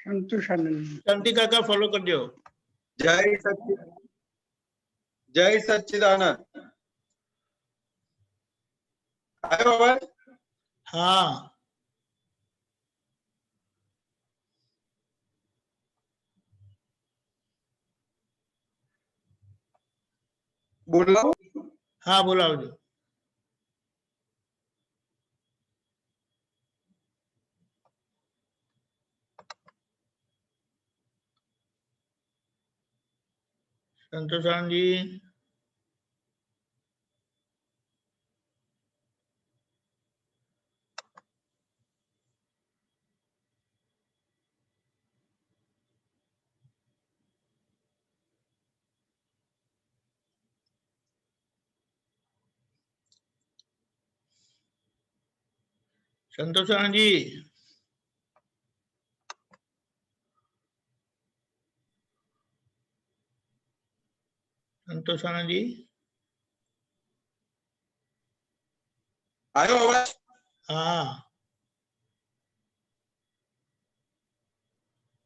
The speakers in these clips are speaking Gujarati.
शांति काका फॉलो कर दो। जय सच्चिदानंद। आयो आवाज? हाँ बोलो। हाँ बोलाओ जो। संतोषानंद जी संतोषानंद जी संतोषानंद जी आयो आवाज? हाँ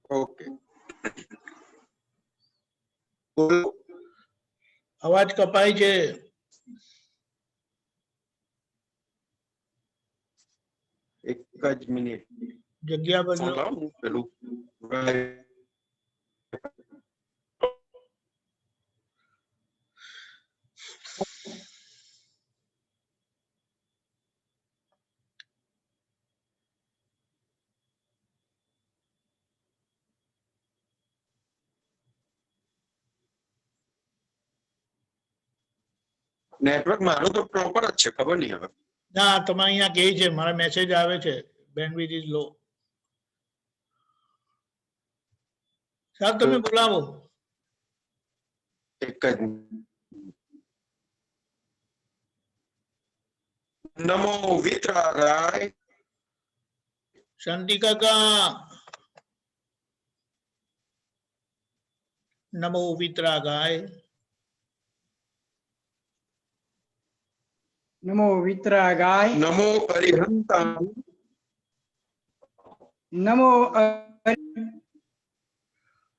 ओके बोलो। अवाज कपाई छे। एक ज मिनिट जग्या बदलो। पेलू नेटवर्क मारो तो प्रॉपर જ છે, ખબર નહીં હવે। ના તમારે અહીંયા કહે છે, મારા મેસેજ આવે છે બેન્ડવિડ્થ ઇઝ લો। સાહેબ તમે બોલાવો। એક જ નમો વિતરાગાય शांति काका नमो वितरागाय नमो वितरागाय नमो अरिहंता नमो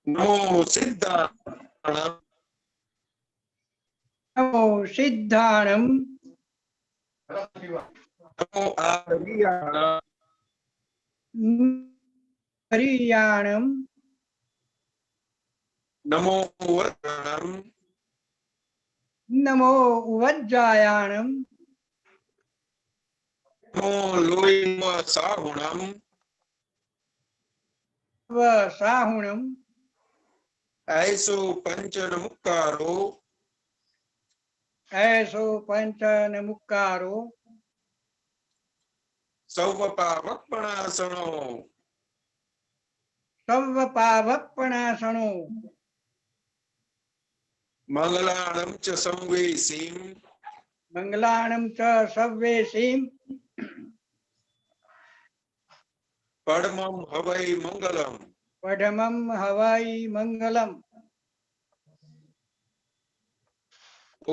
नमो सिद्धाणम नमो सिद्धाणम नमो आर्याणम हरियाणम नमो वज्रणम नमो वज्रायाणम नमो लोहिम साहुणम साहुणम ऐसो पंचनमुक्कारो ऐसो पंचनमुक्कारो सौवपावपणासनो सव्वपावपणासनो मंगलाणं च संवेशीं मंगलाणं च सव्वेशीं परमं हवै मंगलम् पठमं हवै मंगलम्।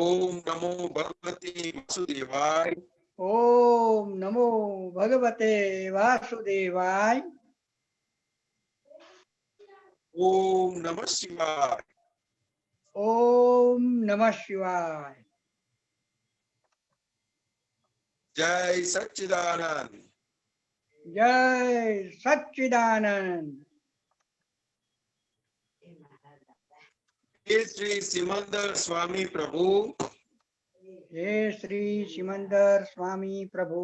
ओम नमो भगवते वासुदेवाय ओम नमो भगवते वासुदेवाय ओम नमः शिवाय ओम नमः शिवाय। जय सच्चिदानंद जय सच्चिदानंद। हे श्री सिमंदर स्वामी प्रभु हे श्री सिमंदर स्वामी प्रभु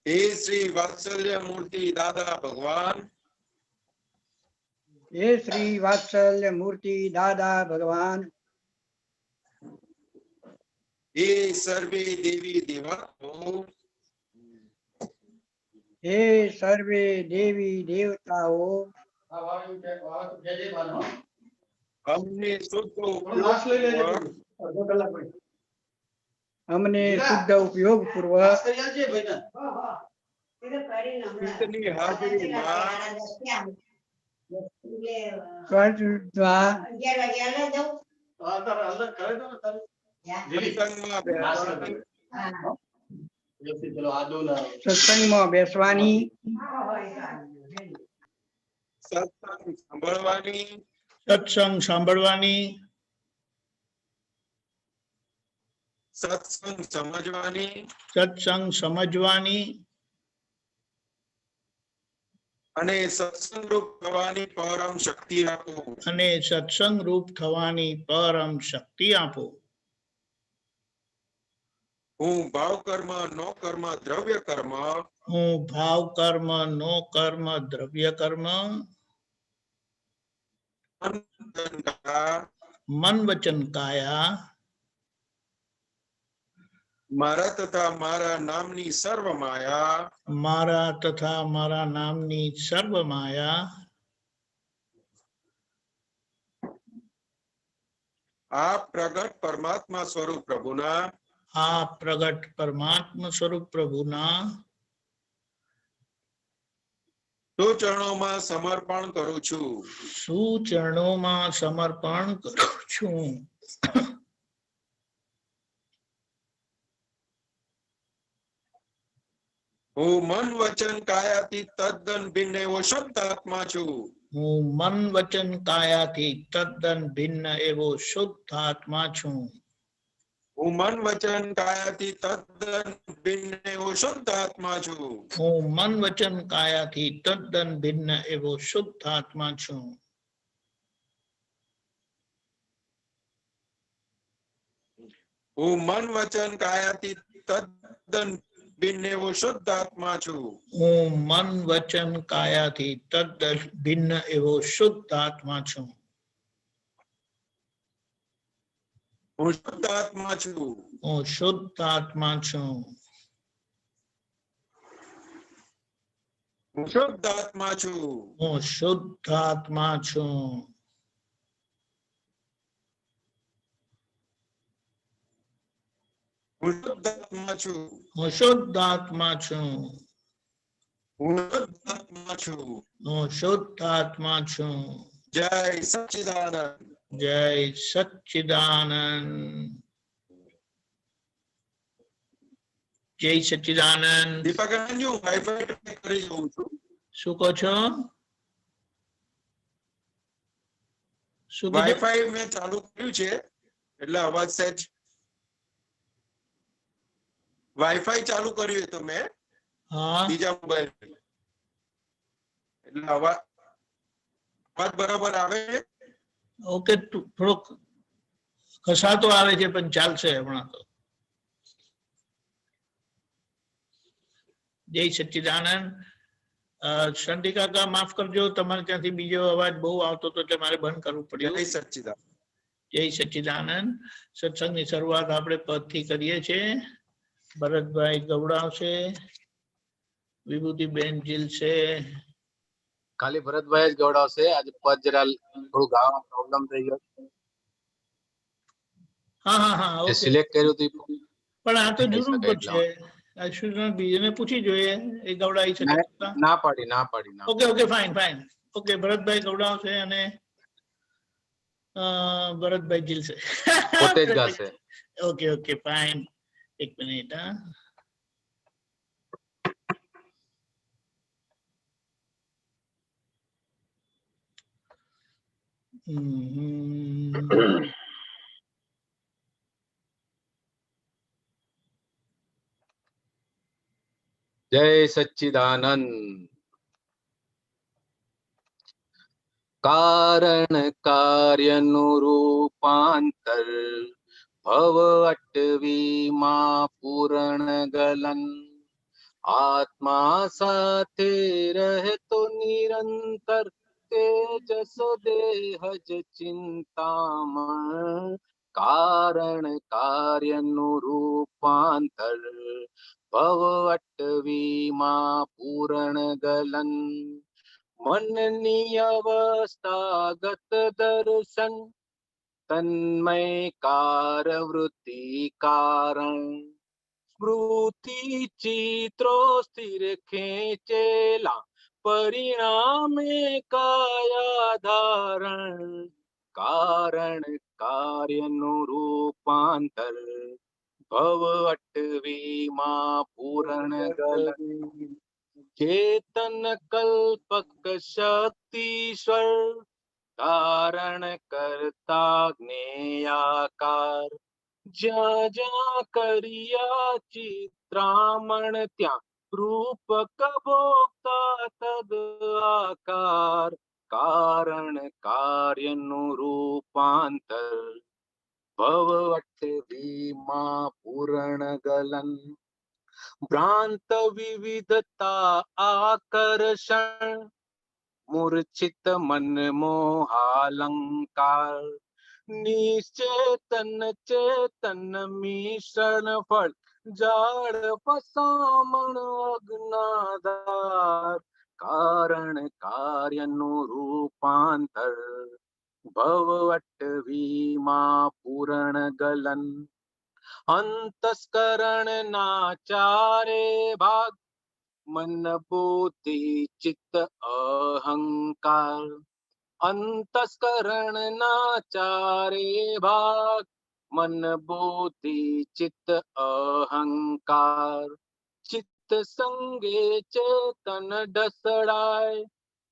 हे श्री वात्सल्य मूर्ति दादा भगवान हे श्री वात्सल्य मूर्ति दादा भगवान हे सर्वे देवी देवताओं हे सर्वे देवी देवताओं हमने शुद्ध उपयोग पूर्वक इतनी हाजिरी સત્સંગમાં બેસવાની સત્સંગ સાંભળવાની સત્સંગ સાંભળવાની સત્સંગ સમજવાની સત્સંગ સમજવાની અને સત્સંગ રૂપ થવાની પરમ શક્તિ આપો. અને સત્સંગ રૂપ થવાની પરમ શક્તિ આપો. હું ભાવ કર્મ નો કર્મ દ્રવ્ય કર્મ હું ભાવ કર્મ નો કર્મ દ્રવ્ય કર્મ મન વચન કાયા મારા તથા મારા નામની સર્વ માયા મારા તથા મારા નામની સર્વ માયા આ પ્રગટ પરમાત્મા સ્વરૂપ પ્રભુના આ પ્રગટ પરમાત્મા સ્વરૂપ પ્રભુના ચરણોમાં સમર્પણ કરું છું. સુચરણોમાં સમર્પણ કરું છું. હું મન વચન કાયાથી તદ્દન ભિન્ન એવો શુદ્ધ આત્મા છું. હું મન વચન કાયાથી તદ્દન ભિન્ન એવો શુદ્ધ આત્મા છું. હું મન વચન કાયાથી તદ્દન ભિન્ન એવો શુદ્ધ આત્મા છું. હું મન વચન કાયાથી તદ્દન ભિન્ન એવો શુદ્ધ આત્મા છું. હું મન વચન કાયાથી તદ્દન ભિન્ન એવો શુદ્ધ આત્મા છું. હું મન વચન કાયાથી તદ્દન ભિન્ન એવો શુદ્ધ આત્મા છું. હું શુદ્ધ આત્મા છું. હું શુદ્ધ આત્મા છું. હું શુદ્ધ આત્મા છું. હું શુદ્ધ આત્મા છું. હું શુદ્ધ આત્મા છું. હું શુદ્ધ આત્મા છું. હું શુદ્ધ આત્મા છું. હું શુદ્ધ આત્મા છું. જય સચ્ચિદાનંદ. જય સચ્ચિદાનંદ. જય સચ્ચિદાનંદ. દીપકાનંદ હું વાઈફાઈ કરી જોઉં છું. શું કહો છો? શું કીધું? વાઈફાઈ મેં ચાલુ કર્યું છે એટલે અવાજ સેટ વાઈફાઈ ચાલુ કર્યું તો મેં હા બીજા મોબાઈલ એટલે અવાજ બરાબર આવે છે. ઓકે થોડોક ઘસાતો આવે છે પણ ચાલશે હમણાં તો. જય સચ્ચિદાનંદ. શાંતિ કાકા માફ કરજો, તમારે ત્યાંથી બીજો અવાજ બહુ આવતો હતો એટલે મારે બંધ કરવું પડ્યું. જય સચ્ચિદાનંદ. જય સચ્ચિદાનંદ. સત્સંગની શરૂઆત આપણે પદથી કરીએ છીએ. ભરતભાઈ ગવડાવશે, વિભૂતિબેન જીલશે. ખાલી ભરતભાઈ જ ગવડાવશે. આજે પદ જરા થોડું ગાવામાં પ્રોબ્લેમ થઈ ગયો. હા હા હા જે ઓકે. સિલેક્ટ કર્યું હતું પણ આ તો થઈ જરૂર શકે પડશે. આ શું બીજાને પૂછી જોઈએ એ ગવડાવી શકે. ના પાડી ના. Okay okay fine fine. Okay ભરતભાઈ ગવડાવશે અને ભરતભાઈ જીલશે. પોતે જ ગાશે. Okay okay fine. એક મિનિટ. હા જય સચ્ચિદાનંદ. કારણ કાર્યનું રૂપાંતર ભવ અટવીમાં પૂર્ણ ગલન આત્મા સાથે રહેતો નિરંતર તેજસ દેહજ ચિંતામણ કારણ કાર્યનું રૂપાંતર ભવ અટવીમાં પૂર્ણ ગલન મનની અવસ્થાગત દર્શન તન્મયકાર વૃત્તિ કારણ સ્મૃતિ ચિત્રો સ્થિર ખેંચેલા પરિણામે કાયા ધારણ કારણ કાર્યનું રૂપાંતર ભવ અટવીમાં પૂરણ ગલન ચેતન કલ્પક શક્તિશ્વર ધારણ કરતા જ્ઞેયાકાર જ્યાં જ્યાં કર્યા ચિત્રામણ ત્યાં રૂપક ભોગતા તદ આકાર કારણ કાર્યનું રૂપાંતર ભવ અટવીમાં પૂરણ ગલન ભ્રાંત વિવિધતા આકર્ષણ મૂર્છિત મન મોહાલંકાર નિશ્ચેતન ચેતન મિશ્રણ ફળ જાળ ફસામણ અજ્ઞાધાર કારણ કાર્યનું રૂપાંતર ભવ અટવીમાં પૂરણ ગલન અંતસ્કરણ ના ચારે ભાગ મન બુદ્ધિ ચિત્ત અહંકાર અંતસ્કરણ ના ચારે ભાગ મન બુદ્ધિ ચિત્ત અહંકાર ચિત્ત સંગે ચેતન ઢસડાય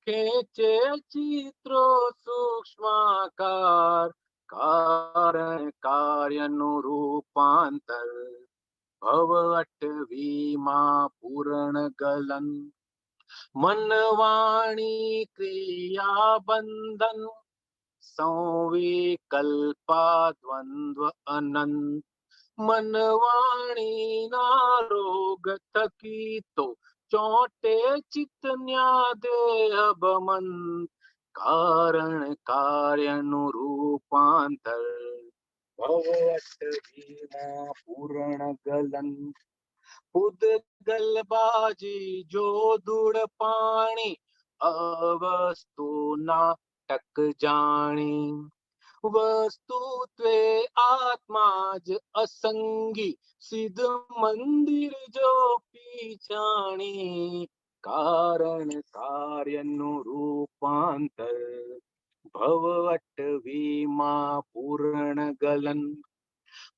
ખેંચે ચિત્રો સૂક્ષ્માકાર કારણ કાર્યનું રૂપાંતર ભવ અટવીમાં પૂરણ ગલન મન વાણી ક્રિયા બંધન સંવિકલ્પા દ્વંદ્વ અનંત મન વાણી ના રોગ થકી તો ચોટે ચિત્ત ન્યા દેહ ભમંત કારણ કાર્યનું રૂપાંતર ભવ અટવીમાં પૂરણ ગલન ઉદગલ બાજી જો દૂળ પાણી અવસ્તુના ટક જાણી વસ્તુત્વે આત્મા જ અસંગી સિદ્ધ મંદિર જો પીછાણી કારણ કાર્યનું રૂપાંતર ભવ અટવીમાં પૂરણ ગલન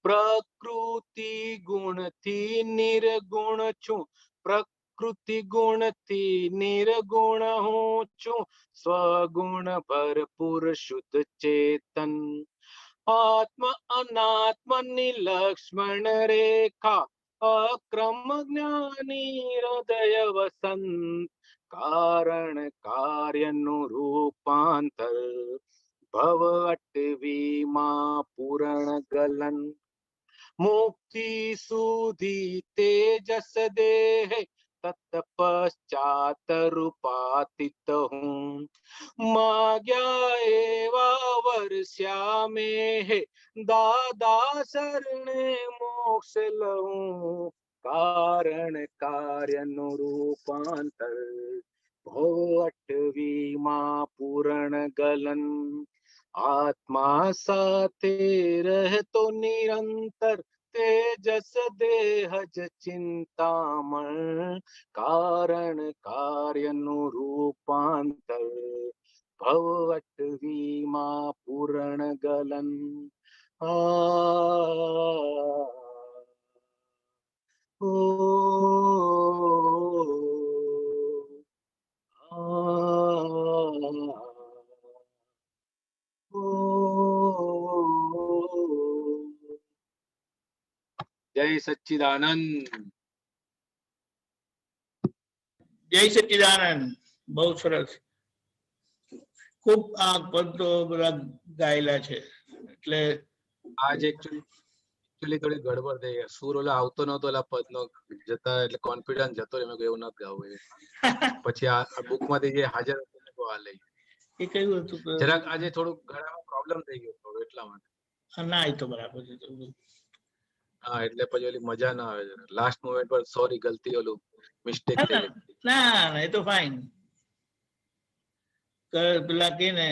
પ્રકૃતિ ગુણથી નિર્ગુણ છું પ્રકૃતિ ગુણથી નિર્ગુણ હું છું સ્વગુણ ભરપૂર શુદ્ધ ચેતન આત્મ અનાત્મની લક્ષ્મણ રેખા અક્રમ જ્ઞાની હૃદય વસંત કારણ કાર્યનું રૂપાંતર ભવ અટવીમાં પૂરણ ગલન મુક્તિ સુધી તેજસ દેહ તત્પશ્ચાત રૂપાતીત હું માગ્યા એવા વર્ષ્યા મેં દાદા શરણે મોક્ષ લઉં કારણ કાર્યનું રૂપાંતર ભવ અટવીમાં પૂરણ ગલન આત્મા સાથે રહેતો નિરંતર તેજસ દેહ જ ચિંતામણ કારણ કાર્યનું રૂપાંતર ભવ અટવીમાં પૂરણ ગલન જય સચ્ચિદાનંદ જય સચ્ચિદાનંદ. બહુ સરસ. ખૂબ આ પદ તો બધા ગાયેલા છે એટલે આજે એકચ્યુઅલી થોડી ગડબડ થઈ ગઈ. સુર ઓલા આવતો નતો ઓલા પદનો જતા એટલે કોન્ફિડન્સ જતો રહ્યો. મેં કહ્યું એવું ન ગાવું એ. પછી આ બુક માંથી જે હાજર હતું આ લઈ. એ કયું હતું કે જરાક આજે થોડું ગળામાં પ્રોબ્લેમ થઈ ગયો થોડો એટલા માટે. ના એ તો બરાબર છે. હા એટલે પછી ઓલી મજા ના આવે. લાસ્ટ મોમેન્ટ પર સોરી ગલતી ઓલું મિસ્ટેક થઈ ગઈ. ના ના એ તો ફાઈન. પેલા કે ને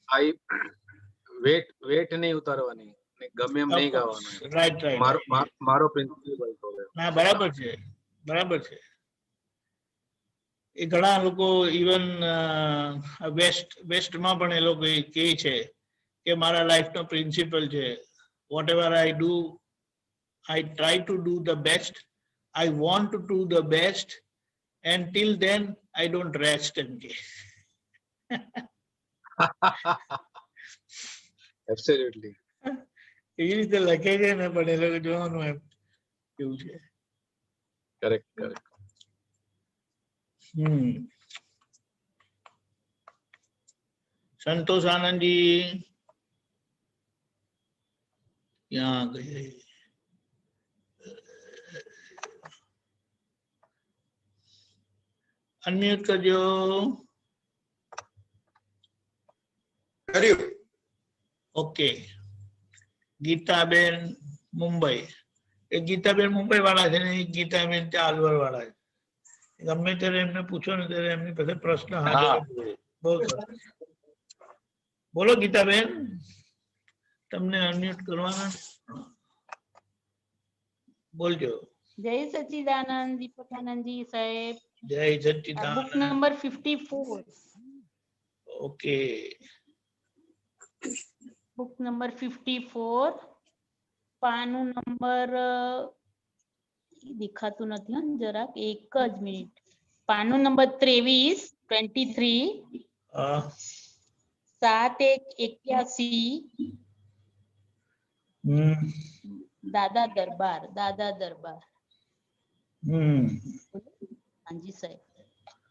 આઈ વેટ નહીં ઉતારવાની ગમે એમ નહીં ગાવાનું. રાઈટ રાઈટ મારો પ્રિન્સિપલ તો ના બરાબર છે બરાબર છે. એ ઘણા લોકો ઇવન વેસ્ટમાં પણ એ લોકો કહે છે કે મારા લાઈફનો પ્રિન્સિપલ છે whatever I do, I try to do the best. I want to do the best. And till then, I don't rest. Absolutely. એવી રીતે લખે છે ને, પણ એ લોકો જોવાનું એમ કેવું છે. Correct, correct. સંતોષ આનંદજી ક્યાં ગયે? અનમ્યુટ કરજો. કર્યું. ઓકે. ગીતાબેન મુંબઈ. એ ગીતાબેન મુંબઈ વાળા છે ને, એ ગીતાબેન ત્યાં અલવર વાળા છે. ગમે ત્યારે એમને પૂછો ને ત્યારે એમની પાસે પ્રશ્ન હાજર જ હોય. બહુ સરસ. બોલો ગીતાબેન, તમને અનમ્યુટ કરવાના. બોલજો. જય સચ્ચિદાનંદ દીપકાનંદજી સાહેબ. જય Sachchidanand. Book number 54. Okay. Book number 54, પાનું નંબર દેખાતું નથી હો, જરાક એક જ મિનિટ. પાનું નંબર 23 7/1/81. દાદા દરબાર. હાજી સાહેબ.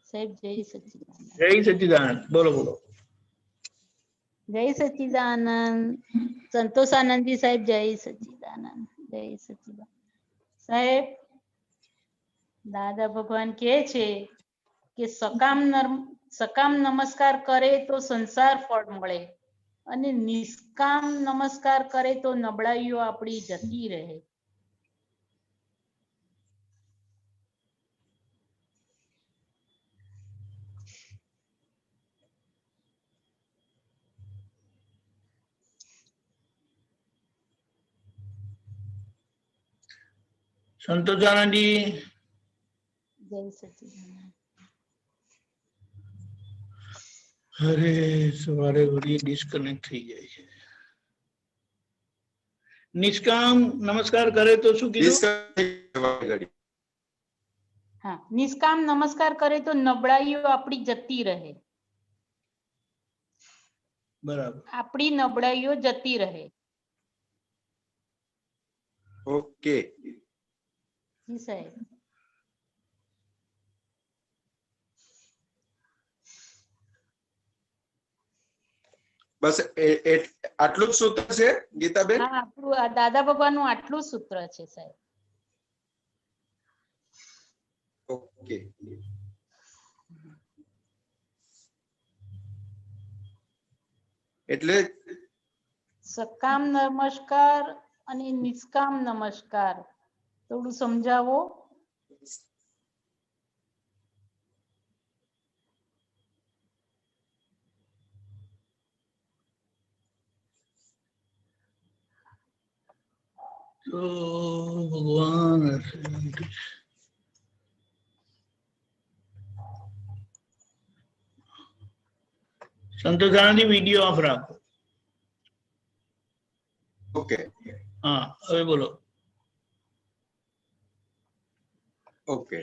સાહેબ જય સચ્ચિદાનંદ. જય સચ્ચિદાનંદ. બોલો બોલો. જય સચ્ચિદાનંદ. સંતોષાનંદજી સાહેબ જય સચ્ચિદાનંદ. જય સચ્ચિદાનંદ સાહેબ. દાદા ભગવાન કહે છે કે સકામ નમસ્કાર કરે તો સંસાર ફળ મળે, અને નિષ્કામ નમસ્કાર કરે તો નબળાઈઓ આપણી જતી રહે. સંતોષાનંદજી જય સચ્ચિદાનંદ. અરે સવારે વળી ડિસ્કનેક્ટ થઈ જાય છે. નિષ્કામ નમસ્કાર કરે તો શું કીધું? હા, નિષ્કામ નમસ્કાર કરે તો નબળાઈઓ આપણી જતી રહે. બરાબર. આપણી નબળાઈઓ જતી રહે. ઓકે. જી સાહેબ. બસ આટલું જ સૂત્ર છે ગીતાબેન? હા, આપણું આ દાદા ભગવાનનું આટલું સૂત્ર છે સાહેબ. ઓકે. એટલે સકામ નમસ્કાર અને નિષ્કામ નમસ્કાર થોડું સમજાવો. તો ભગવાન સંતોષાનંદજી વિડીયો ઓફ રાખો. ઓકે. હા, હવે બોલો. ઓકે.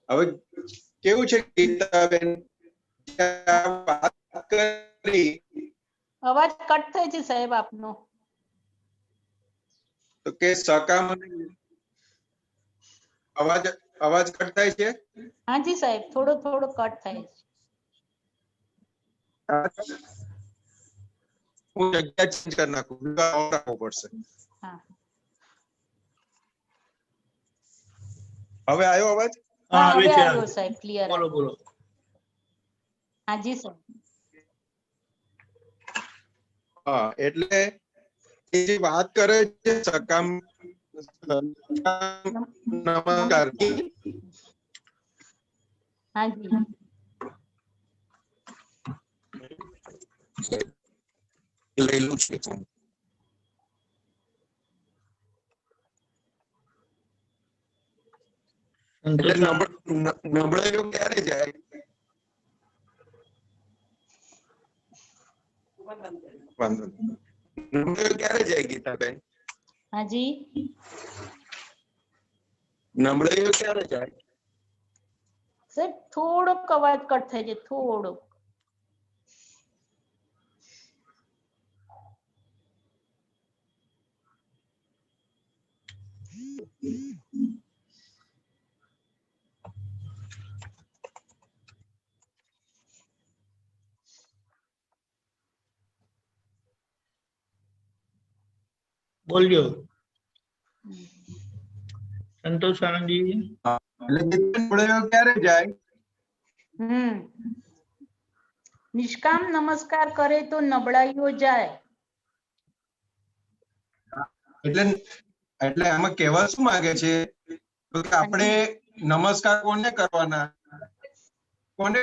હવે કેવું છે ગીતાબેન, વાત કરી અવાજ કટ થાય છે સાહેબ આપનો. તો કે સકામ અવાજ કટ થાય છે? હાજી સાહેબ, થોડો થોડો કટ થાય છે. હું જગ્યા ચેન્જ કરી નાખું, રાખવું પડશે. હા, હવે આવ્યો અવાજ? હા, હવે હવે છે. આવ્યો સાહેબ, ક્લિયર. બોલો બોલો. હાજી સાહેબ. હા, એટલે એ જે વાત કરે છે સકામ નમસ્કાર ની, હાજી. લેલું છે. એટલે નબળાઈઓ ક્યારે જાય? વાંધો નહીં. નબળાઈઓ ક્યારે જાય ગીતાબેન? હાજી નબળાઈઓ ક્યારે જાય? સાહેબ થોડોક અવાજ કટ થાય છે, થોડોક. બોલજો સંતોષ આનંદજી. એટલે નબળાઈઓ ક્યારે જાય? નિષ્કામ નમસ્કાર કરે તો નબળાઈઓ જાય. એટલે એટલે આમાં કહેવા શું માંગે છે તો કે આપણે નમસ્કાર કોને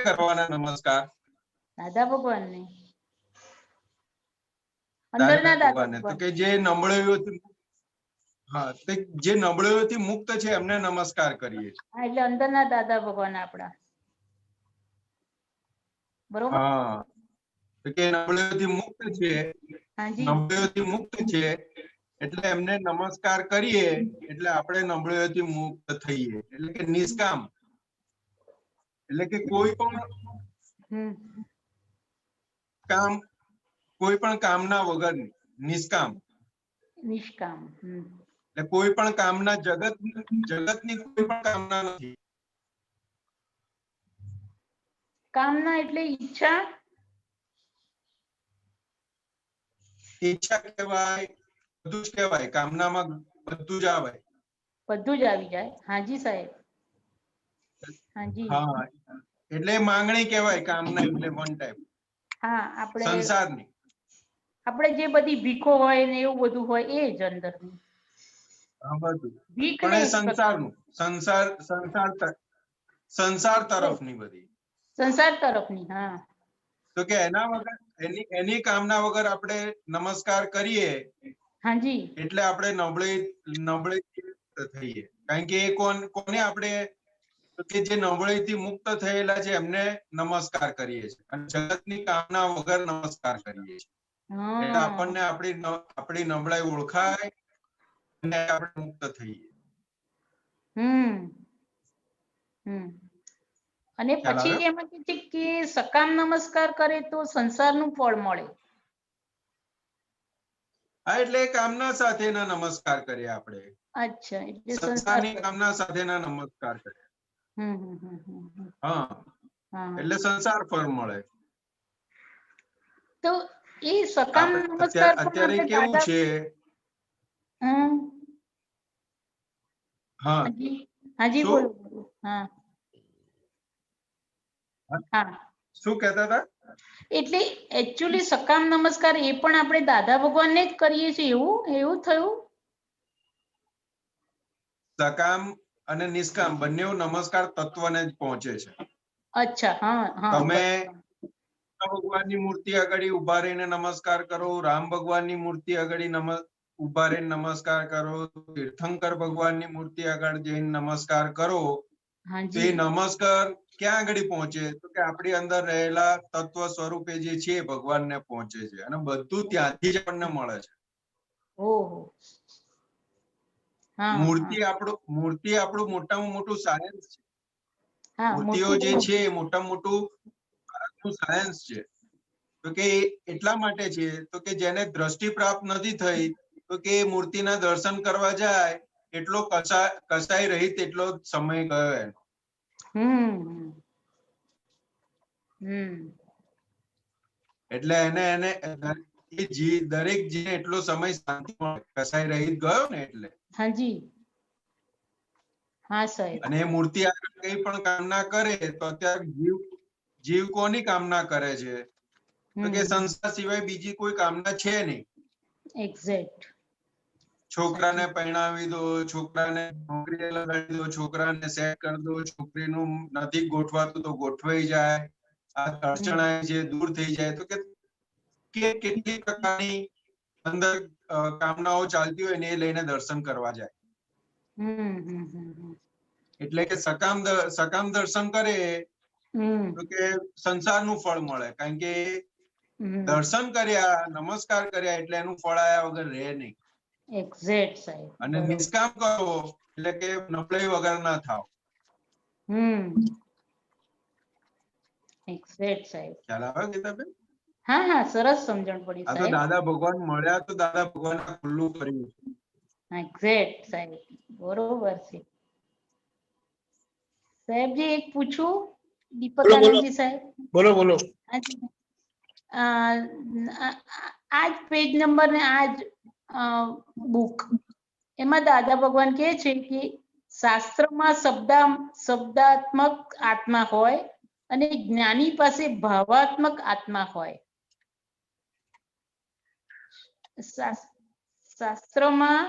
કરવાના નમસ્કાર? દાદા ભગવાનને, દાદા અંદરના દાદા ભગવાનને. તો ભગવાન. કે જે નબળાઈઓથી જે નબળાઈઓથી મુક્ત છે એમને નમસ્કાર કરીએ છીએ. હા, એટલે અંદરના દાદા ભગવાન આપણા. બરોબર. હા, તો કે નબળાઈઓથી મુક્ત છે, હાજી નબળાઈઓથી મુક્ત છે એટલે એમને નમસ્કાર કરીએ એટલે આપણે નબળાઈઓથી મુક્ત થઈએ. એટલે કે નિષ્કામ, એટલે કે કોઈ પણ કામના વગર નિષ્કામ. નિષ્કામ. એટલે કોઈ પણ કામના જગતની કોઈ પણ કામના નથી. કામના એટલે ઈચ્છા. ઈચ્છા કહેવાય, બધું જ કહેવાય. કામનામાં બધું જ આવે. બધું જ આવી જાય. હાજી સાહેબ. હાજી. હા, એટલે માંગણી કહેવાય કામના, એટલે વન ટાઈપ હા, આપણે સંસારની. આપણે જે બધી ભીખો હોય ને એવું બધું હોય એ જ અંદર. હા, બધું. ભીખ પણ ને એ સંસારનું, સંસાર તરફની બધી. સંસાર તરફની. હા, તો કે એના વગર એની કામના વગર આપણે નમસ્કાર કરીએ હાજી. એટલે આપણે નબળાઈ થઈએ. કારણ કે એ કોને આપણે તો કે જે નબળાઈથી મુક્ત થયેલા છે એમને નમસ્કાર કરીએ છીએ અને જગતની કામના વગર નમસ્કાર કરીએ છીએ. એટલે આપણને આપણી નબળાઈ ઓળખાય અને આપણે મુક્ત થઈએ. અને ખ્યાલ પછી આવ્યો? એમાં કે છે કે સકામ નમસ્કાર કરે તો સંસારનું ફળ મળે. હા, એટલે કામના સાથેના નમસ્કાર કરીએ આપણે. અચ્છા, એટલે સંસાર. સંસારની કામના સાથેના નમસ્કાર કરીએ. હા, એટલે સંસાર ફળ મળે. તો એ સકામ નમસ્કાર પણ અત્યારે આપણે કેવું દાદા. છે? હા, હાજી હાજી શું બોલો. હા હા, શું કહેતા હતા? એટલે એકચ્યુઅલી સકામ નમસ્કાર એ પણ આપણે દાદા ભગવાનને જ કરીએ છીએ, એવું થયું? સકામ અને નિષ્કામ બંને નમસ્કાર તત્વને જ પહોંચે છે. અચ્છા. હા હા. તમે ભગવાનની મૂર્તિ આગળ ઉભા રહીને નમસ્કાર કરો, રામ ભગવાનની મૂર્તિ આગળ ઉભા રહીને નમસ્કાર કરો, તીર્થંકર ભગવાનની મૂર્તિ આગળ જઈને નમસ્કાર કરો, તો એ નમસ્કાર ક્યાં આગળ પહોંચે? તો કે આપણી અંદર રહેલા તત્વ સ્વરૂપે જે છે ભગવાનને પહોંચે છે અને બધું ત્યાંથી જ આપણને મળે છે. ઓહો. મૂર્તિ આપણું મોટામાં મોટું સાયન્સ છે. મૂર્તિઓ જે મૂર્તિ. છે એ મોટામાં મોટું સાયન્સ છે. તો કે એટલા માટે છે તો કે જેને દ્રષ્ટિ પ્રાપ્ત નથી થઈ તો કે મૂર્તિના દર્શન કરવા જાય એટલો કસાઈ રહિત એટલો સમય ગયો એનો. એટલે એને દરેક જીને એટલો સમય શાંતિ મળે, કસાઈ રહિત ગયો ને એટલે. હાજી. હા સાહેબ. અને એ મૂર્તિ આગળ કઈ પણ કામના કરે તો અત્યારે જીવ કોની કામના કરે છે? તો કે સંસાર સિવાય બીજી કોઈ કામના છે નહીં. એક્ઝેક્ટ. છોકરાને પરણાવી દો, છોકરાને નોકરીએ લગાડી દો, છોકરાને સેટ કરી દો, છોકરીનું નથી ગોઠવાતું તો ગોઠવાઈ જાય, આ અડચણાઈ છે દૂર થઈ જાય. તો કે કેટલી પ્રકારની અંદર કામનાઓ ચાલતી હોય ને એ લઈને દર્શન કરવા જાય. એટલે કે સકામ દર્શન કરે તો કે સંસારનું ફળ મળે. કારણ કે દર્શન કર્યા, નમસ્કાર કર્યા એટલે એનું ફળ આયા વગર રહે નહીં. એક્ઝેક્ટ સાહેબ. અને બરોબર. નિષ્કામ કરો એટલે કે નબળાઈ વગર ના થાવ. એક્ઝેક્ટ સાહેબ. ખ્યાલ આવે ગીતાબેન? હા હા, સરસ સમજણ પડી આ તો સાહેબ. દાદા ભગવાન મળ્યા તો દાદા ભગવાન ખુલ્લું કર્યું. એક્ઝેક્ટ સાહેબ, બરોબર છે. સાહેબજી એક પૂછું, દીપકાનંદજી સાહેબ? બોલો બોલો. આજ પેજ નંબર ને આજ બુક એમાં દાદા ભગવાન કહે છે કે શાસ્ત્રમાં શબ્દાત્મક આત્મા હોય અને જ્ઞાની પાસે ભાવાત્મક આત્મા હોય. શાસ્ત્રમાં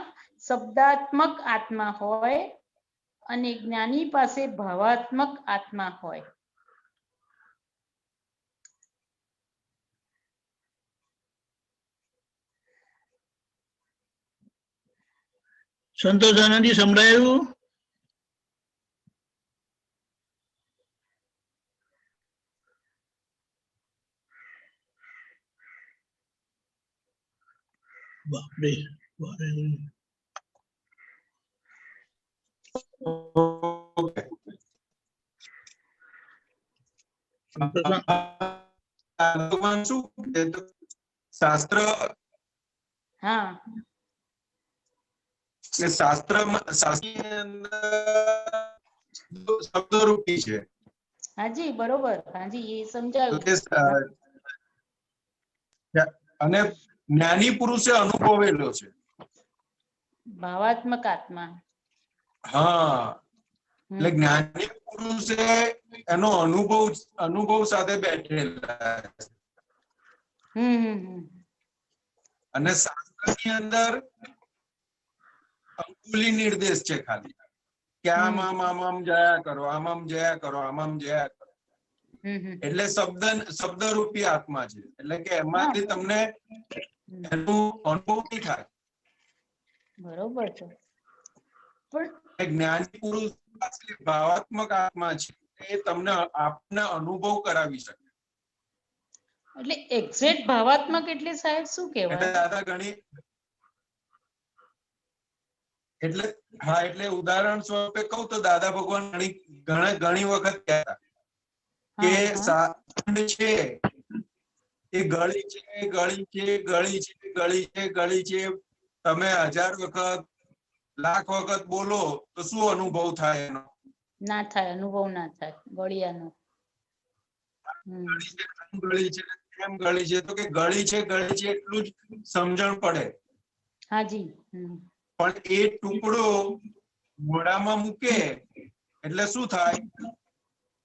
શબ્દાત્મક આત્મા હોય અને જ્ઞાની પાસે ભાવાત્મક આત્મા હોય. સંતોષ આનંદજી સંભળાયું? બાપરે, ભગવાન શું કહે તો શાસ્ત્ર હા, શાસ્ત્રની અંદર શબ્દરૂપી છે. હાજી બરોબર, હાજી એ તો સમજાયું. કે અને જ્ઞાની પુરુષે અનુભવેલો છે. ભાવાત્મક આત્મા. હા, એટલે જ્ઞાની પુરુષે એનો અનુભવ સાથે બેઠેલા છે. અને શાસ્ત્રની અંદર અંગુલી નિર્દેશ છે ખાલી કે આમ જયા કરો, આમ જયા કરો, આમ જયા કરો. એટલે શબ્દરૂપી આત્મા છે. એટલે કે એમાંથી તમને એનું અનુભવ નહીં થાય. બરોબર છે. પણ જ્ઞાની પુરુષ પાસે ભાવાત્મક આત્મા છે, એ તમને આપને અનુભવ કરાવી શકે. એટલે એક્ઝેક્ટ ભાવાત્મક એટલે સાહેબ શું એટલે કહેવાય? દાદા એટલે ઉદાહરણ સ્વરૂપે કહું તો દાદા ભગવાન ઘણી વખત કહેતા કે સાંડ છે એ ગળી છે, ગળી છે, ગળી છે, ગળી છે, ગળી છે. તમે 1000 વખત, લાખ વખત બોલો તો શું અનુભવ થાય એનો? ના થાય, અનુભવ ના થાય ગળિયાનો. ગળી છે, કેમ ગળી છે? તો કે ગળી છે એટલું જ સમજણ પડે. હાજી. પણ એ ટુકડો મોઢામાં મૂકે એટલે શું થાય?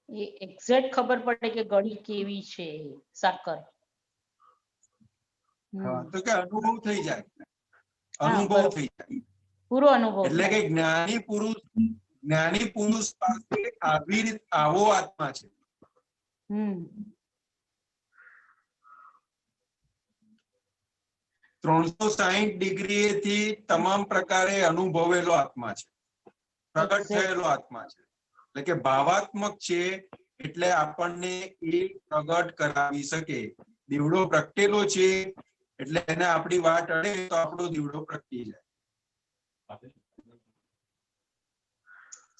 એ એક્ઝેક્ટ ખબર પડે કે ગળી કેવી છે સાકર. તો કે અનુભવ થઈ જાય, અનુભવ થઈ જાય. પૂરો અનુભવ. એટલે કે જ્ઞાની પુરુષ પાસે આવો આત્મા છે. 360 ડિગ્રીએથી તમામ પ્રકારે અનુભવેલો આત્મા છે, પ્રગટ થયેલો આત્મા છે. એટલે કે ભાવાત્મક છે, એટલે આપણને એ પ્રગટ કરાવી શકે. દીવડો પ્રગટેલો છે એટલે એને આપણી વાટ અડે તો આપણો દીવડો પ્રગટી જાય.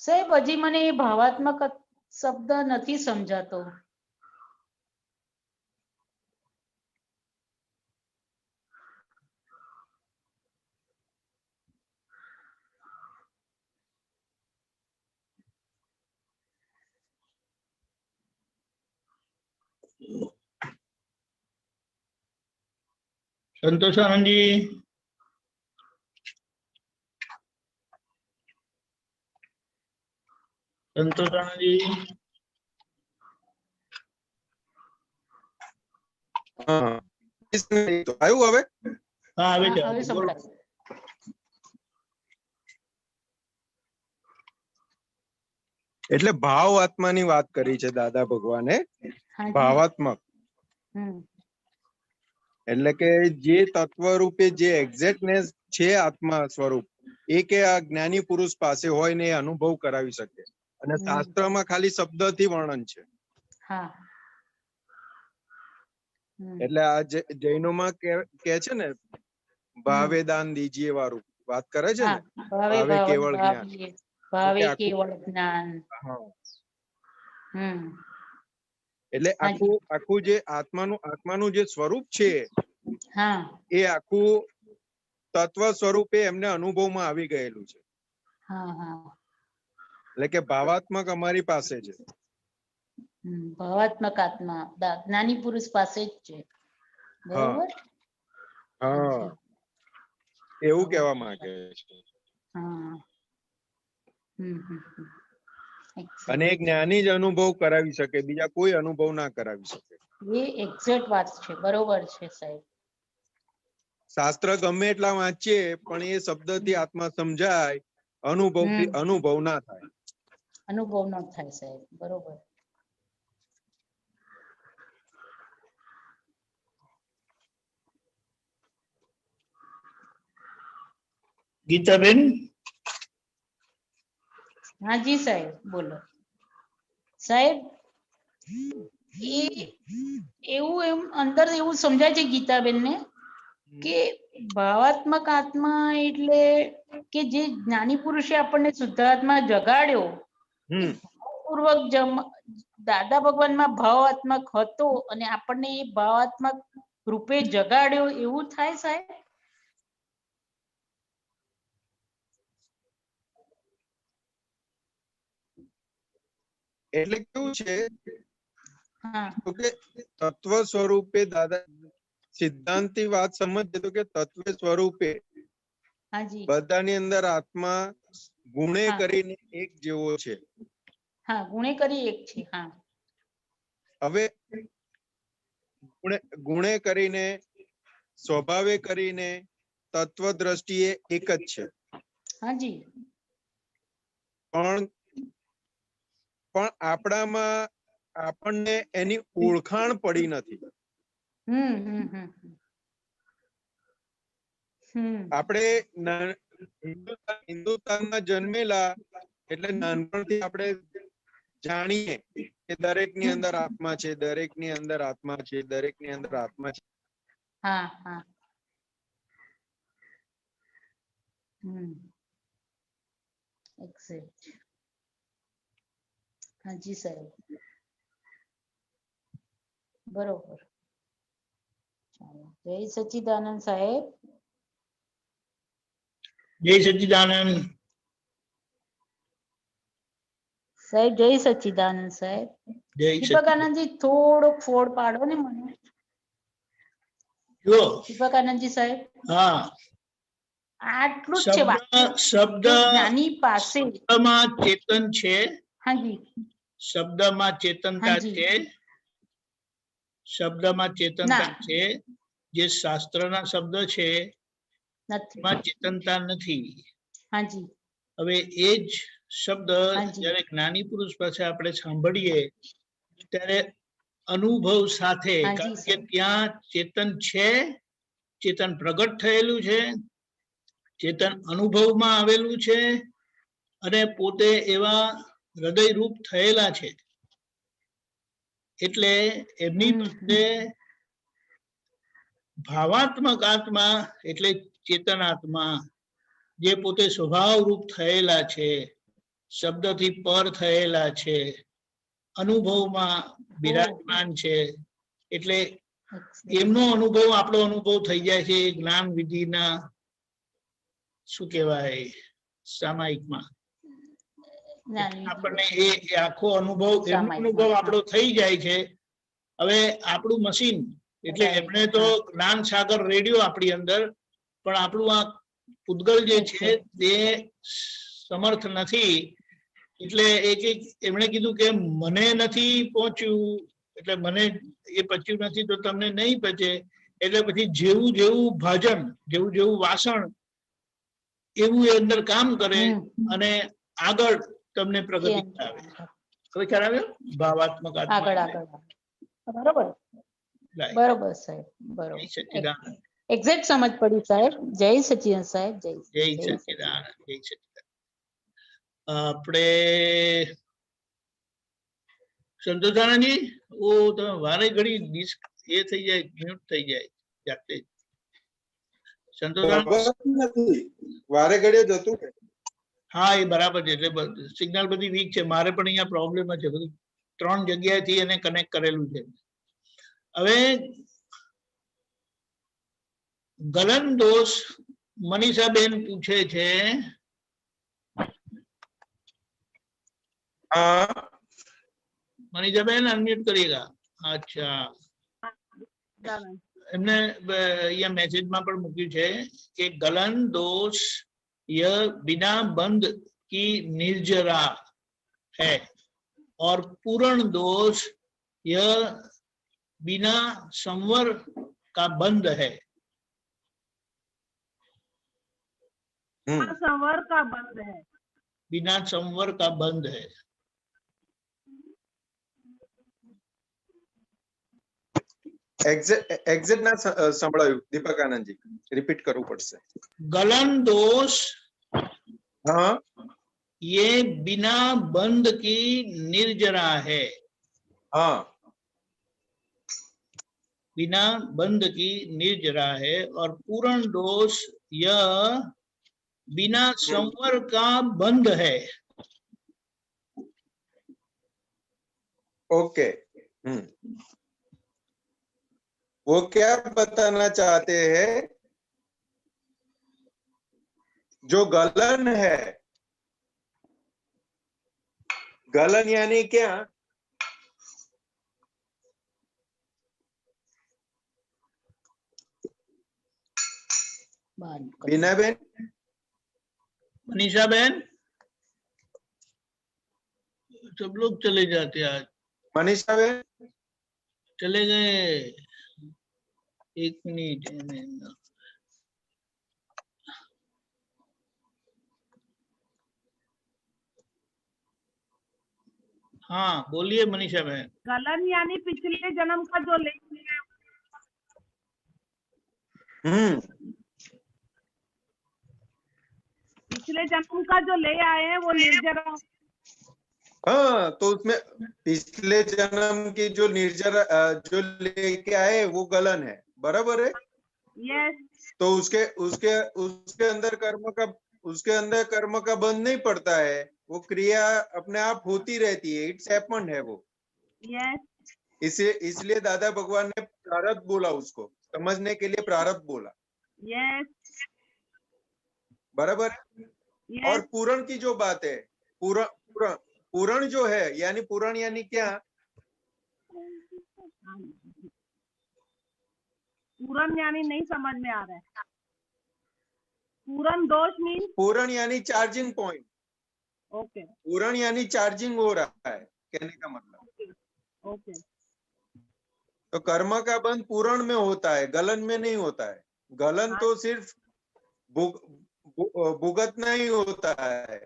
સાહેબ હજી મને એ ભાવાત્મક શબ્દ નથી સમજાતો. સંતોષ આનંદજી, સંતોષ આનંદજી, આવ્યું હવે? હા આવે છે. હવે સંભળાય. એટલે ભાવ આત્માની વાત કરી છે દાદા ભગવાને. ભાવાત્મક એટલે કે જે તત્વ રૂપે જે એક્ઝેક્ટનેસ છે આત્મા સ્વરૂપ, એ કે આ જ્ઞાની પુરુષ પાસે હોય ને એ અનુભવ કરાવી શકે. અને શાસ્ત્રમાં ખાલી શબ્દથી વર્ણન છે. હમ. એટલે આ જૈનોમાં કે છે ને ભાવે દાન દીજીએ વાળું વાત કરે છે ને, હા, ભાવે ભાવે ભાવ કેવળ જ્ઞાન. ભાવે આખું- કેવળ જ્ઞાન. હા, હમ. એટલે હાજી. આખું જે આત્માનું જે સ્વરૂપ છે હા, એ આખું તત્વ સ્વરૂપે એમને અનુભવમાં આવી ગયેલું છે. હા, હા. એટલે કે ભાવાત્મક અમારી પાસે છે. ભાવાત્મક આત્મા જ્ઞાની પુરુષ પાસે જ છે. બરોબર. હા, એવું કહેવા માંગે છે. હા. હમ, હમ, હમ. અને Excellent. એક જ્ઞાની જ અનુભવ કરાવી શકે, બીજા કોઈ અનુભવ ના કરાવી શકે. એ એક્ઝેક્ટ વાત છે. બરોબર છે સાહેબ. શાસ્ત્ર ગમે એટલા વાંચીએ પણ એ શબ્દથી આત્મા સમજાય, અનુભવથી હમ. અનુભવ ના થાય. અનુભવ ન થાય સાહેબ. બરોબર. ગીતાબેન, હા જી સાહેબ, બોલો સાહેબ. એ એવું એમ અંદર એવું સમજાય છે ગીતાબેન ને કે ભાવાત્મક આત્મા એટલે કે જે જ્ઞાની પુરુષે આપણને શુદ્ધાત્મા જગાડ્યો, એ હમ ભાવપૂર્વક દાદા ભગવાનમાં ભાવાત્મક હતો અને આપણને એ ભાવાત્મક રૂપે જગાડ્યો, એવું થાય સાહેબ? એટલે કેવું છે હા, તો કે તત્વ સ્વરૂપે દાદા સિદ્ધાંતની વાત સમજે તો કે તત્વ સ્વરૂપે હાજી. બધાની અંદર આત્મા ગુણે હા, કરીને એક જેવો છે. હા, ગુણે કરી એક છે. હા, હવે ગુણે કરીને, સ્વભાવે કરીને, તત્વ દ્રષ્ટિએ એક જ છે. હાજી. પણ આપણામાં આપણને એની ઓળખાણ પડી નથી. હમ, હમ, હમ, હમ. આપણે હિન્દુસ્તાનમાં જન્મેલા એટલે નાનપણથી આપણે જાણીએ કે દરેક ની અંદર આત્મા છે, દરેક ની અંદર આત્મા છે, દરેક ની અંદર આત્મા છે. હા, હા. હમ. એક્ઝેક્ટ. હાજી સાહેબ. બરોબર. ચાલો, જય સચ્ચિદાનંદ સાહેબ. જય સચ્ચિદાનંદ. સાહેબ જય સચ્ચિદાનંદ સાહેબ. જય દીપક સચ્ચિદાનંદ. આનંદજી થોડોક ફોડ પાડો ને મને. જો, દીપક આનંદજી સાહેબ, હા, આટલું જ છે વાત શબ્દ કે જ્ઞાની પાસે. શબ્દમાં ચેતન છે, હાજી. શબ્દમાં ચેતનતા હાજી. છે, શબ્દમાં ચેતનતા ના, છે. જે શાસ્ત્રના શબ્દ છે નથી. એમાં ચેતનતા નથી. હાજી. હવે એ જ શબ્દ હાજી. જયારે જ્ઞાની પુરુષ પાસે આપણે સાંભળીએ ત્યારે અનુભવ સાથે, હાજી કારણ કે સાહેબ. ત્યાં ચેતન છે, ચેતન પ્રગટ થયેલું છે, ચેતન અનુભવમાં આવેલું છે અને પોતે એવા હૃદયરૂપ થયેલા છે. એટલે એમની હમ, પાસે ભાવાત્મક આત્મા એટલે ચેતનાત્મા જે પોતે સ્વભાવ રૂપ થયેલા છે, શબ્દથી પર થયેલા છે, અનુભવમાં બિરાજમાન છે. એટલે એમનો અનુભવ આપણો અનુભવ થઈ જાય છે જ્ઞાન વિધિના શું કહેવાય સામાયિકમાં. આપણને એ આખો અનુભવ, એમનો અનુભવ આપણો થઈ જાય છે. હવે આપણું મશીન એટલે એમણે તો જ્ઞાન સાગર રેડિયો આપણી અંદર, પણ આપણું આ પૂતગલ જે છે તે સમર્થ નથી. એટલે એમણે કીધું કે મને નથી પહોંચ્યું, એટલે મને એ પચ્યું નથી તો તમને નહીં પચે. એટલે પછી જેવું જેવું ભાજન, જેવું જેવું વાસણ, એવું એ અંદર કામ કરે અને આગળ તમને પ્રગતિ કરાવે. હવે ખ્યાલ આવ્યો? ભાવાત્મક આત્મા આગળ એટલે આગળ. બરોબર. right. બરોબર સાહેબ, જય બરોબર. સચ્ચિદાનંદ. એક્ઝેક્ટ સમજ પડી સાહેબ. જય સચ્ચિદાનંદ સાહેબ. જય જય સચ્ચિદાનંદ. જય સચ્ચિદાનંદ. આપણે સંતોષાનંદજી, તમે વારે ઘડી એ થઈ જાય, મ્યુટ થઈ જાય જાતે જ. સંતોષાન નથી વારે ઘડીએ જતું કે હા એ બરાબર છે, એટલે સિગ્નલ બધી વીક છે. મારે પણ અહીંયા પ્રોબ્લેમ છે, બધું 3 જગ્યાએથી એને કનેક્ટ કરેલું છે. હવે ગલન દોષ મનીષાબેન પૂછે છે. हाँ મનીષાબેન અનમ્યુટ કરીએગા. અચ્છા, એમને અહીંયા મેસેજમાં પણ મૂક્યું છે કે ગલન दोष यह बिना बंध की निर्जरा है और पूर्ण दोष यह बिना संवर का बंध है. संवर का बंद है. बिना संवर का बंध है. એક્ઝેક્ટ ના સંભળાયું દીપક આનંદજી, રિપીટ કરવું પડશે. गलन दोष हाँ ये बिना बंध की निर्जरा है. हाँ बिना बंध की निर्जरा है और पूर्ण दोष यह बिना संवर का बंध है. ओके वो क्या बताना चाहते हैं, जो गलन है, गलन यानी क्या, बीना बेन मनीषा बहन, सब लोग चले जाते हैं आज. मनीषा बेन चले गए. 1 मिनट. हाँ बोलिए मनीषा बहन. गलन यानी पिछले जन्म का जो ले पिछले जन्म का जो ले आए हैं वो निर्जरा. हाँ तो उसमें पिछले जन्म की जो निर्जरा जो लेके आए वो गलन है, बराबर है. यस. तो उसके उसके उसके अंदर कर्म का बंध नहीं पड़ता है, वो क्रिया अपने आप होती रहती है, इट्स हैपेंड है वो. यस. इसलिए दादा भगवान ने प्रारब्ध बोला, उसको समझने के लिए प्रारब्ध बोला. यस. बराबर है. और पूरण की जो बात है, पूरण जो है, यानी पूरण यानी क्या, पूरण यानी नहीं समझ में आ रहा है. पूरण दोष मीन पूरण यानी चार्जिंग पॉइंट. ओके. पूरण यानी चार्जिंग हो रहा है, कहने का मतलब. ओके. तो कर्म का बंध पूरण में होता है, गलन में नहीं होता है. गलन तो सिर्फ भुगतना ही होता है.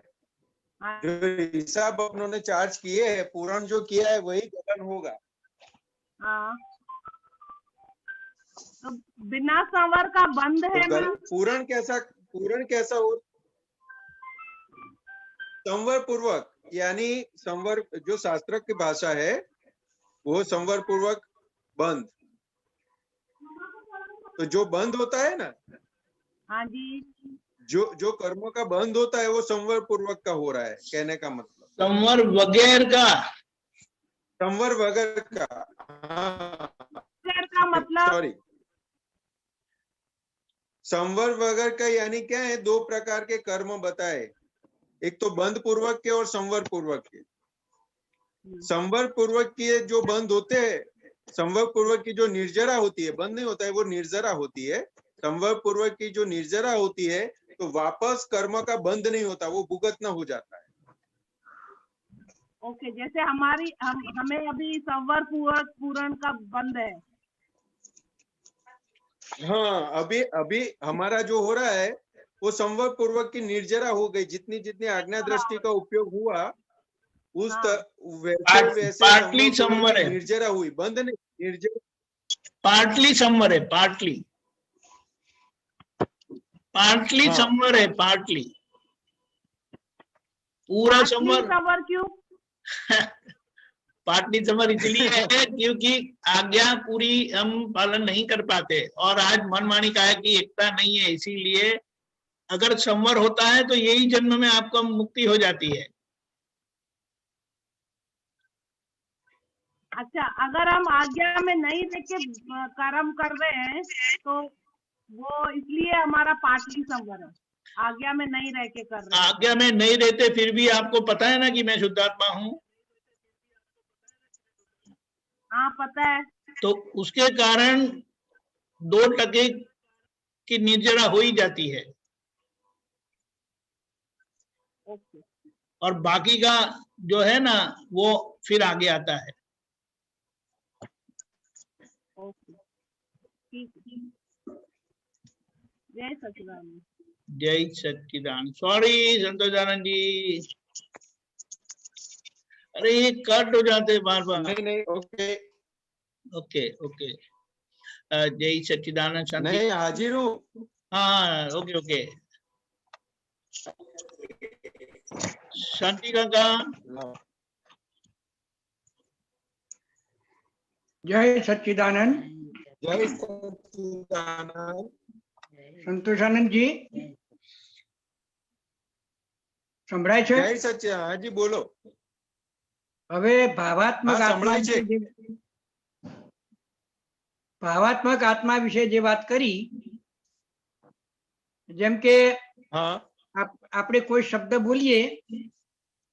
जो हिसाब उन्होंने चार्ज किए है, पूरण जो किया है वही गलन होगा. हाँ. तो बिना संवर का बंध है. तो पूरण कैसा हो, संवर पूर्वक, यानी संवर जो शास्त्र की भाषा है वो संवर पूर्वक बंध. तो जो बंद होता है ना, हाँ जी, जो कर्मों का बंद होता है वो संवर पूर्वक का हो रहा है, कहने का मतलब. संवर वगैरह का, संवर वगैरह का. का मतलब सॉरी, संवर वगैरह का यानी क्या है, 2 प्रकार के कर्म बताए, एक तो बंध पूर्वक के और संवर पूर्वक के. संवर पूर्वक के जो बंद होते हैं, संवर पूर्वक की जो निर्जरा होती है, बंद नहीं होता है, वो निर्जरा होती है. संवर पूर्वक की जो निर्जरा होती है तो वापस कर्म का बंध नहीं होता, वो भुगतना हो जाता है. ओके. जैसे हमें अभी संवर पूर्वक पूरण का बंद है. हाँ, अभी हमारा जो हो रहा है वो संवर पूर्वक की निर्जरा हो गई. जितनी आज्ञा दृष्टि का उपयोग हुआ उस वैसे पार्टली संवर है, निर्जरा हुई, बंद नहीं. निर्जरा पार्टली संवर है, पार्टली हाँ. संवर है, पार्टली. पूरा संवर संवर क्यों? पाटली समर इसलिए है क्योंकि आज्ञा पूरी हम पालन नहीं कर पाते और आज मन वाणी काया की एकता नहीं है, इसीलिए अगर संवर होता है तो यही जन्म में आपको मुक्ति हो जाती है। अच्छा, अगर हम आज्ञा में नहीं रह के कर्म कर रहे हैं तो वो इसलिए हमारा पाटली संवर है, आज्ञा में नहीं रह के कर रहे हैं। आज्ञा में नहीं रहते फिर भी आपको पता है ना कि मैं शुद्धात्मा हूँ, हाँ पता है। तो उसके कारण 2% की निर्जरा हो ही जाती है ओके और बाकी का जो है ना वो फिर आगे आता है। ओके ठीक है। जय सच्चिदानंद। जय सच्चिदानंद। सॉरी संतोषानंद जी, अरे ये कट हो जाते बार बार। नहीं नहीं ओके ओके ओके जय सच्चिदानंद शांति। नहीं हाजिर हूँ। हाँ ओके ओके शांति काका। जय सच्चिदानंद। जय सच्चिदानंद। સંતોષાનંદ જી સંભળાય છે? જય સચ્ચિદાનંદ હાજી બોલો। હવે ભાવાત્મક હા, આત્મા સંભળાય છે। વિશે ભાવાત્મક આત્મા વિશે જે વાત કરી, જેમ કે હા આપણે કોઈ શબ્દ બોલીએ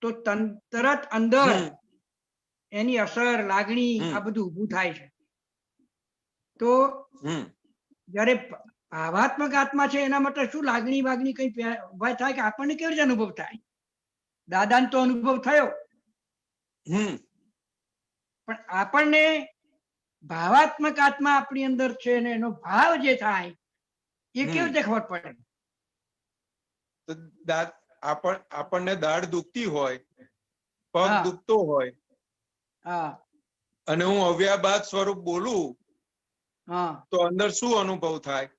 તો તરત અંદર એની અસર લાગણી આ બધું ઊભું થાય છે। તો જ્યારે ભાવાત્મક આત્મા છે એના માટે શું લાગણી વાગણી કઈ ઉભા થાય કે આપણને કેવી રીતે અનુભવ થાય? દાદાને તો અનુભવ થયો, પણ આપણને ભાવાત્મક આત્મા આપણી અંદર છે ને એનો ભાવ જે થાય એ કેવી રીતે ખબર પડે? તો આપણને દાઢ દુખતી હોય, પગ દુખતો હોય અને હું અવ્યાબાદ સ્વરૂપ બોલું તો અંદર શું અનુભવ થાય?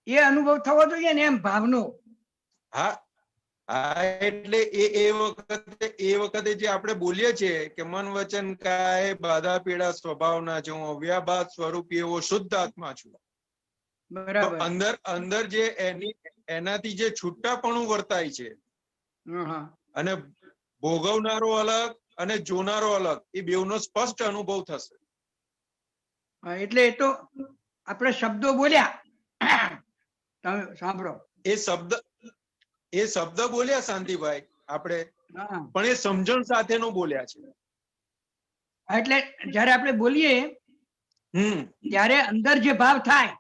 એ અનુભવ થવો જોઈએ ને એમ ભાવનો। હા હા એટલે એ વખતે જે આપણે બોલીએ છીએ કે મન વચન કાય બાધા પીડા સ્વભાવના છે, હું અવ્યાબાદ સ્વરૂપી એવો શુદ્ધ આત્મા છું। બરાબર। અંદર જે એનાથી જે છૂટાપણું વર્તાય છે અને ભોગવનારો અલગ અને જોનારો અલગ, એ બેવનો સ્પષ્ટ અનુભવ થશે। એટલે એ તો આપણે શબ્દો બોલ્યા, તમે સાંભળો, એ શબ્દ બોલ્યા શાંતિભાઈ આપણે, પણ એ સમજણ સાથેનો બોલ્યા છે। એટલે જ્યારે આપણે બોલીએ ત્યારે અંદર જે ભાવ થાય,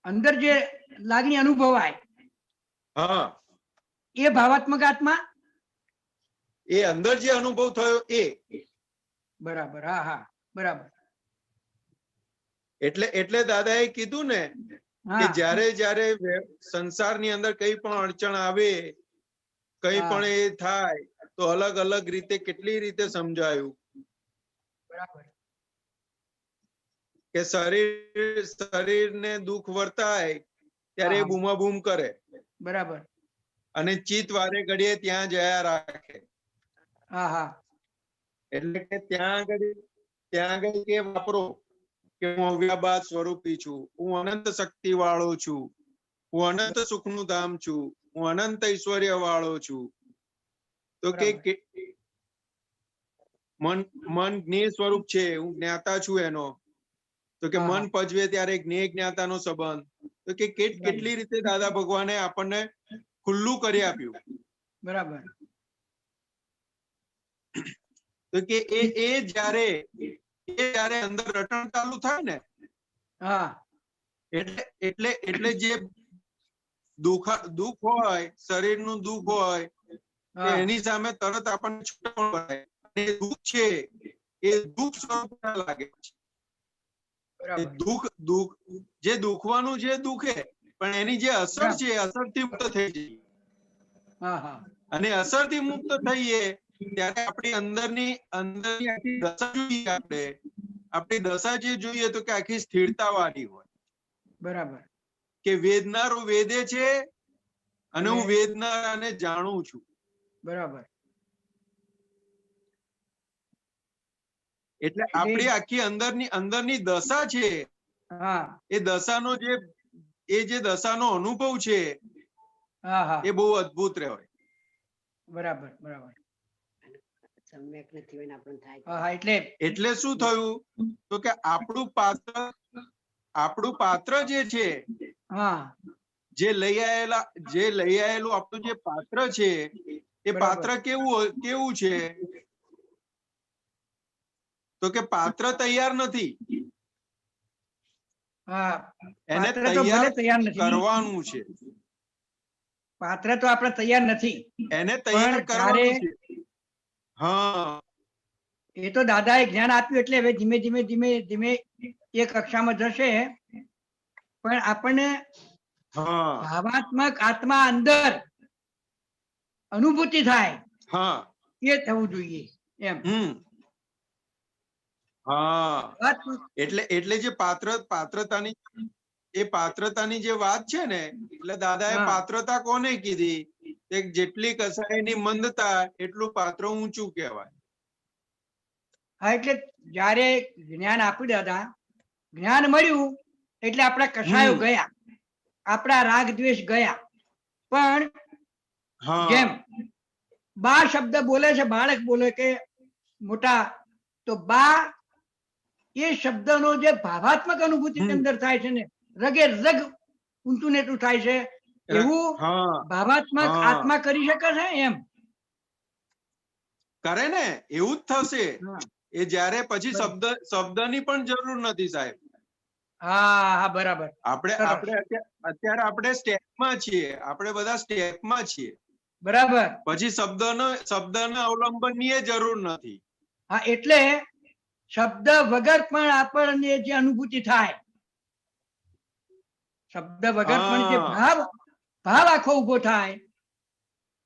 અંદર જે લાગણી અનુભવાય, એ ભાવાત્મક આત્મા, એ અંદર જે અનુભવ થયો એ બરાબર। હા હા બરાબર। એટલે દાદાએ કીધું ને કે જ્યારે સંસારની અંદર કઈ પણ અડચણ આવે, કઈ પણ એ થાય તો અલગ અલગ રીતે કેટલી રીતે સમજાયું કે શરીરને દુઃખ વર્તાય ત્યારે બૂમાબૂમ કરે, બરાબર, અને ચિત્ત વારે ઘડીએ ત્યાં જયા રાખે। એટલે કે ત્યાં આગળ કે વાપરો કે હું અવ્યાબાદ સ્વરૂપી છું, હું અનંત શક્તિ વાળો છું, હું અનંત સુખનું ધામ છું, હું અનંત ઐશ્વર્ય વાળો છું। તો કે મન જ્ઞેય સ્વરૂપ છે, હું જ્ઞાતા છું એનો, તો કે મન પજવે ત્યારે જ્ઞેય જ્ઞાતાનો સંબંધ, તો કે કેટલી રીતે દાદા ભગવાને આપણને ખુલ્લું કરી આપ્યું। બરાબર। તો કે એ જ્યારે અંદર રટણ ચાલુ થાય ને, એટલે જે દુઃખ હોય, શરીરનું દુઃખ હોય, એની સામે તરત આપણને છૂટાપણું થાય। એ દુઃખ છે એ દુઃખ સ્વરૂપ લાગે છે। દુઃખ જે દુખવાનું છે દુખે, પણ એની જે અસર છે અસરથી મુક્ત થઈ જઈએ, અને અસરથી મુક્ત થઈએ ત્યારે આપણી અંદરની આખી દશા જોઈએ, આપણી દશા જે જોઈએ તો કે આખી સ્થિરતા વાળી હોય। બરાબર, કે વેદનારો વેદે છે અને હું વેદનારાને જાણું છું। બરાબર. એટલે આપણી આખી અંદરની દશા છે, હા એ દશાનો જે દશાનો અનુભવ છે હા હા એ બહુ અદ્ભુત રહેવાય. બરાબર બરાબર. સમ્યક નથી હોય ને આપણને થાય. હા હા એટલે એટલે શું થયું તો કે આપણું પાત્ર જે છે, હા જે લઈ આયેલું આપણું જે પાત્ર છે, એ બરાબર. પાત્ર કેવું છે તો કે પાત્ર તૈયાર નથી, હા એને પાત્ર તો ભલે તૈયાર નથી, કરવાનું છે, પાત્ર તો આપણે તૈયાર નથી, એને તૈયાર પણ જ્યારે કરવાનું છે. હા એ તો દાદાએ જ્ઞાન આપ્યું એટલે હવે ધીમે ધીમે ધીમે ધીમે એ કક્ષામાં જશે, પણ આપણને હા ભાવાત્મક આત્મા અંદર અનુભૂતિ થાય હા એ થવું જોઈએ એમ. હા વાત એટલે જે પાત્રતાની જે વાત છે ને, એટલે દાદાએ હા પાત્રતા કોને કીધી? એક જેટલી કસાયની મંદતા એટલું પાત્ર ઊંચું કહેવાય. હા એટલે જ્યારે જ્ઞાન આપ્યું દાદા, જ્ઞાન મળ્યું એટલે આપણા કષાયો ગયા, આપણા રાગ દ્વેષ ગયા. પણ જેમ હા બા શબ્દ બોલે છે, બાળક બોલે કે મોટા, તો બા એ શબ્દનો જે ભાવાત્મક અનુભૂતિ અંદર થાય છે ને, રગે રગ ઊંચું નેટું થાય છે, એવું હા ભાવાત્મક હા આત્મા કરી શકે છે એમ. કરે ને એવું જ થશે. હા એ જ્યારે પછી બરાબર. શબ્દની પણ જરૂર નથી સાહેબ. હા હા બરાબર. અત્યારે આપણે સ્ટેપમાં છીએ, આપણે બધા સ્ટેપમાં છીએ. બરાબર. પછી શબ્દના અવલંબનની એ જરૂર નથી. હા એટલે શબ્દ વગર પણ આપણને જે અનુભૂતિ થાય, શબ્દ વગર પણ જે હા ભાવ આખો ઉભો થાય,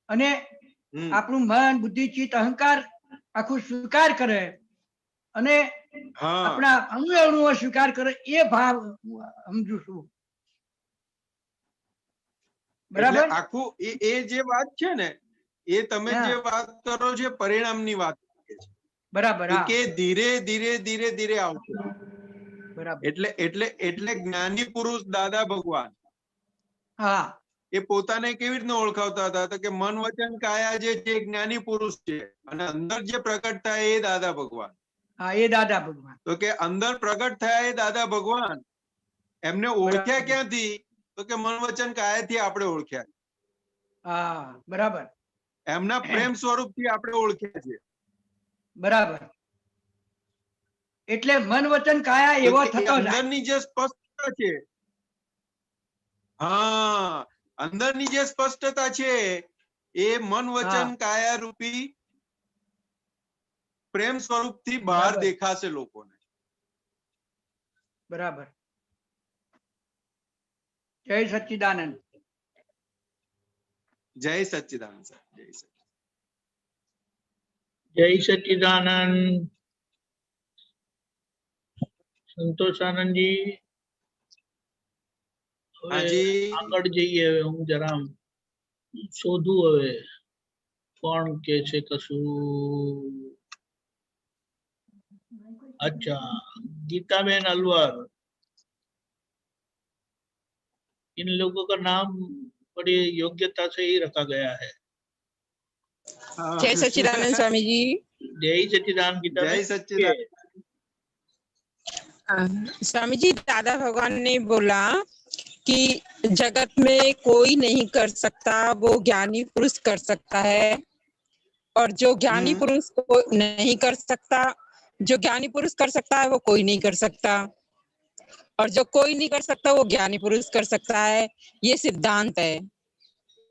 અને આપણું મન બુદ્ધિ ચિત્ત અહંકાર આખું સ્વીકાર કરે, અને હા આપણા અણુઓ સ્વીકાર કરે, એ ભાવ સમજુ છું. એટલે બરાબર. આખું એ જે વાત છે ને, એ તમે હા જે વાત કરો છો પરિણામની વાત છે. બરાબર. હા કે ધીરે ધીરે ધીરે ધીરે આવશે. બરાબર. એટલે જ્ઞાની પુરુષ દાદા ભગવાન હા એ પોતાને કેવી રીતના ઓળખાવતા હતા? તો કે મન વચન કાયા જે છે એ જ્ઞાની પુરુષ છે, અને અંદર જે પ્રગટ થાય એ દાદા ભગવાન. હા એ દાદા ભગવાન. તો કે અંદર પ્રગટ થયા એ દાદા ભગવાન, એમને ઓળખ્યા બરાબર. ક્યાંથી? તો કે મન વચન કાયાથી આપણે ઓળખ્યા. હા બરાબર. એમના પ્રેમ સ્વરૂપથી આપણે ઓળખ્યા છે. બરાબર. એટલે મન વચન કાયા તો એવો કે એ થતો જાય. અંદરની જે સ્પષ્ટતા છે, હા અંદરની જે સ્પષ્ટતા છે, એ મન વચન હા કાયા રૂપી પ્રેમ સ્વરૂપથી બહાર બરાબર. દેખાશે લોકોને. બરાબર. જય સચ્ચિદાનંદ. જય સચ્ચિદાનંદ સાહેબ, જય સચ્ચિદાનંદ. જય સચ્ચિદાનંદ. સંતોષ આનંદજી, હવે હાજી આગળ જઈએ. હવે હું જરા શોધું હવે કોણ કે છે કશું. अच्छा, गीताबेन अलवर, इन लोगों का नाम बड़ी योग्यता से ही रखा गया है. जय सच्चिदानंद स्वामी जी। जय सच्चिदानंद જય गीताबेन. સચ્ચિદાનંદ. स्वामी जी, दादा भगवान ने बोला कि जगत में कोई नहीं कर सकता, वो ज्ञानी पुरुष कर सकता है, और जो ज्ञानी पुरुष को नहीं कर सकता, जो ज्ञानी पुरुष कर सकता है वो कोई नहीं कर सकता, और जो कोई नहीं कर सकता वो ज्ञानी पुरुष कर सकता है। ये सिद्धांत है।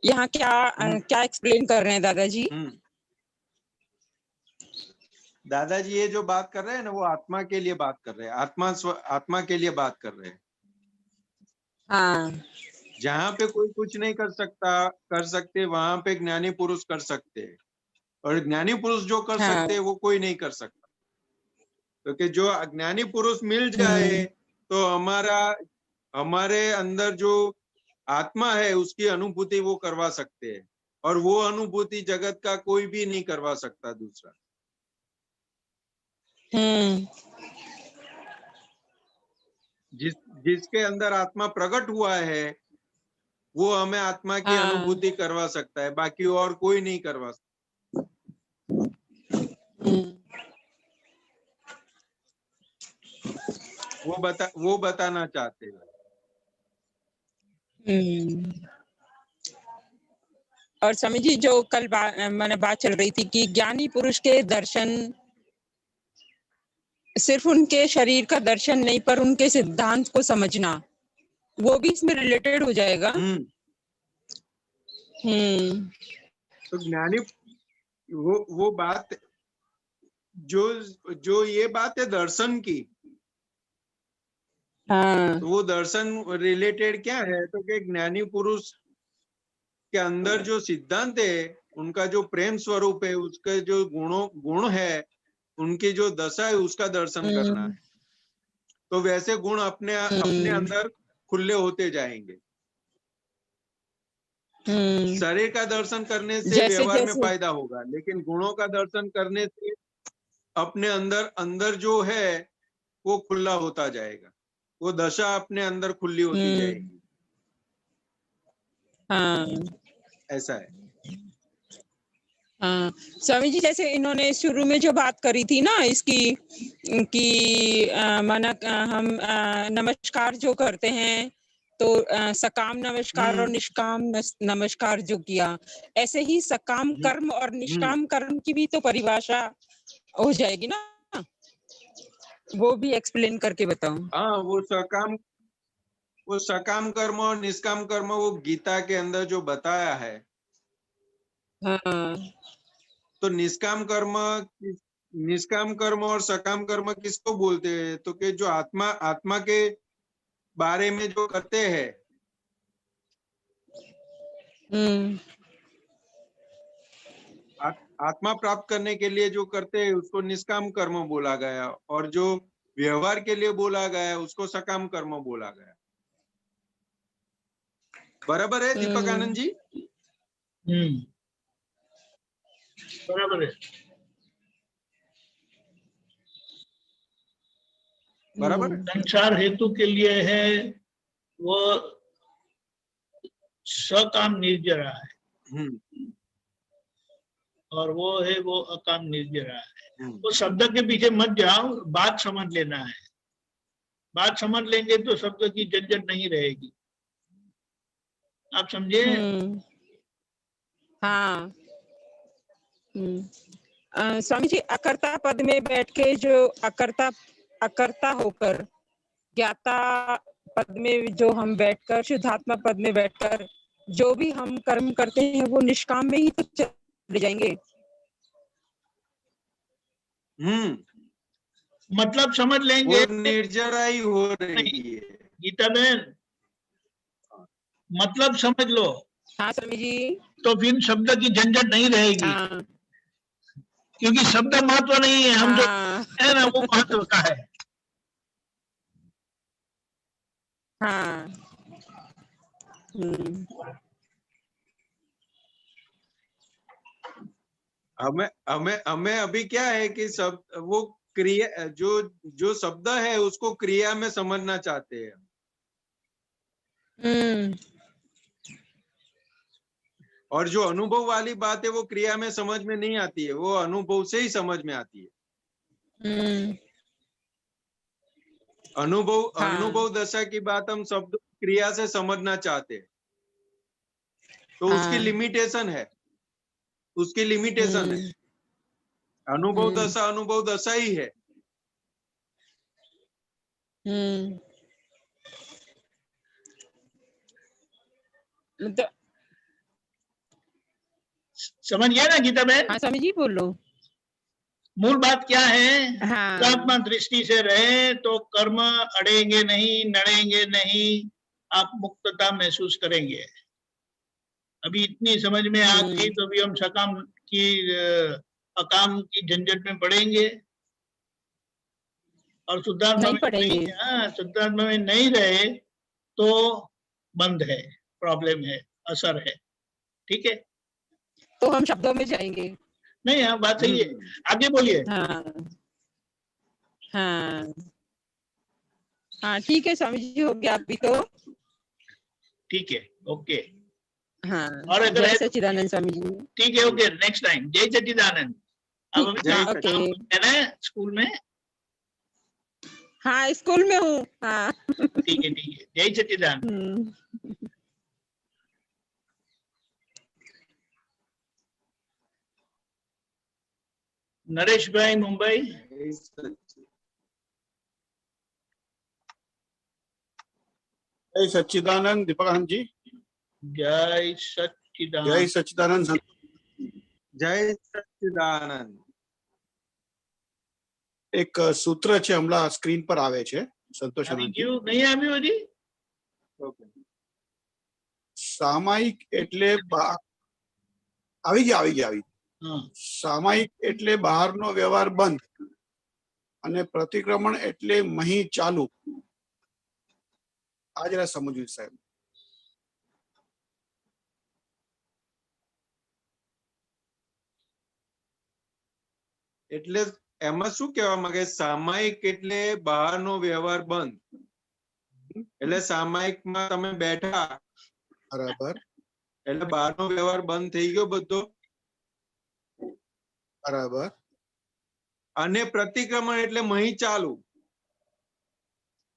यहाँ क्या एक्सप्लेन कर रहे हैं दादाजी? दादाजी ये जो बात कर रहे हैं ना, वो आत्मा के लिए बात कर रहे हैं, आत्मा के लिए बात कर रहे हैं। हाँ, जहाँ पे कोई कुछ नहीं कर सकते वहां पे ज्ञानी पुरुष कर सकते हैं, और ज्ञानी पुरुष जो कर सकते हैं वो कोई नहीं कर सकता। तो कि जो ज्ञानी पुरुष मिल जाए तो हमारे अंदर जो आत्मा है उसकी अनुभूति वो करवा सकते हैं, और वो अनुभूति जगत का कोई भी नहीं करवा सकता दूसरा। जिसके अंदर आत्मा प्रकट हुआ है वो हमें आत्मा की हाँ। अनुभूति करवा सकता है, बाकी और कोई नहीं करवा सकता। वो बताना चाहते हैं। और स्वामी जी जो कल मैंने बात चल रही थी कि ज्ञानी पुरुष के दर्शन सिर्फ उनके शरीर का दर्शन नहीं पर उनके सिद्धांत को समझना, वो भी इसमें रिलेटेड हो जाएगा। तो ज्ञानी वो बात जो ये बात है दर्शन की, हाँ। तो वो दर्शन रिलेटेड क्या है, तो कि ज्ञानी पुरुष के अंदर जो सिद्धांत है, उनका जो प्रेम स्वरूप है, उसके जो गुण है, उनकी जो दशा है, उसका दर्शन करना है। तो वैसे गुण अपने अंदर खुले होते जाएंगे। शरीर का दर्शन करने से व्यवहार में फायदा होगा, लेकिन गुणों का दर्शन करने से अपने अंदर जो है वो खुला होता जाएगा, वो दशा अपने अंदर खुली होती जाएगी। हाँ, ऐसा है। हाँ स्वामी जी, जैसे इन्होंने शुरू में जो बात करी थी ना इसकी कि माना हम नमस्कार जो करते हैं तो सकाम नमस्कार और निष्काम नमस्कार जो किया, ऐसे ही सकाम कर्म और निष्काम कर्म की भी तो परिभाषा हो जाएगी ना, वो भी एक्सप्लेन करके बताओ। हाँ, वो सकाम कर्म और निष्काम कर्म वो गीता के अंदर जो बताया है। हाँ। तो निष्काम कर्म और सकाम कर्म किसको बोलते हैं, तो कि जो आत्मा के बारे में जो करते हैं, आत्मा प्राप्त करने के लिए जो करते हैं उसको निष्काम कर्म बोला गया, और जो व्यवहार के लिए बोला गया उसको सकाम कर्म बोला गया। बराबर है दीपक आनंद जी? बराबर है। बराबर। संसार हेतु के लिए है वो सकाम निर्जरा है, और वो है वो अकाम निर्जरा है। वो शब्द के पीछे मत जाओ, बात समझ लेना है। बात समझ लेंगे तो शब्द की झंझट नहीं रहेगी। आप समझे? हाँ। स्वामी जी, अकर्ता पद में बैठ के जो अकर्ता होकर ज्ञाता पद में जो हम बैठकर शुद्धात्मा पद में बैठकर जो भी हम कर्म करते हैं वो निष्काम में ही तो चले जाएंगे। मतलब समझ लेंगे, निर्जरा ही हो रही है गीता बहन, मतलब समझ लो। हाँ स्वामी जी। तो फिर शब्द की झंझट नहीं रहेगी। क्योंकि शब्द महत्व नहीं है, हम जो है ना वो महत्व का है। हाँ। हमें अभी क्या है कि सब वो क्रिया जो शब्द है उसको क्रिया में समझना चाहते हैं। और जो अनुभव वाली बात है वो क्रिया में समझ में नहीं आती है, वो अनुभव से ही समझ में आती है। अनुभव दशा की बात हम शब्द क्रिया से समझना चाहते हैं, तो उसकी लिमिटेशन है, अनुभव दशा ही है। समझ गया ना गीता बहन? हाँ स्वामी जी बोलो। मूल बात क्या है? हाँ। आत्मा दृष्टि से रहे तो कर्म अड़ेंगे नहीं, नड़ेंगे नहीं, आप मुक्तता महसूस करेंगे। अभी इतनी समझ में आ गई तो अभी हम सकाम की अकाम की झंझट में पड़ेंगे, और शुद्धात्मा में नहीं रहे तो बंद है, प्रॉब्लम है, असर है। ठीक है? तो हम शब्दों में जाएंगे। नहीं, हाँ बात सही है, आगे बोलिए। हाँ हाँ हाँ, ठीक है स्वामी जी, हो गया अभी तो। ठीक है, ओके। हाँ, और अगर जय है सच्चिदानंद स्वामी जी। ठीक है, ओके, नेक्स्ट टाइम। जय सच्चिदानंद। अब अभी जय काम ओके। है ना स्कूल में? हाँ, स्कूल में हूँ। हाँ ठीक है, ठीक है, जय सच्चिदानंद। नरेश भाई मुंबई। जय सच्चिदानंद दीपकानंद जी। जय सच्चिदानंद। जय सच्चिदानंद। जय सच्चिदानंद। એક સૂત્ર છે, હમણાં સ્ક્રીન પર આવે છે સંતોષ આવી આનંદજી। ગયું? નહીં આવ્યું હજી? સામાયિક એટલે આવી ગયા હા, સામાયિક એટલે બહારનો વ્યવહાર બંધ અને પ્રતિક્રમણ એટલે મહી ચાલુ। આ જરા સમજવું સાહેબ। એટલે એમાં શું કહેવા માંગે? સામાયિક એટલે બહારનો વ્યવહાર બંધ, એટલે સામાયિકમાં તમે બેઠા બરાબર એટલે બહારનો વ્યવહાર બંધ થઈ ગયો બધો, બરાબર। અને પ્રતિક્રમણ એટલે મહી ચાલુ,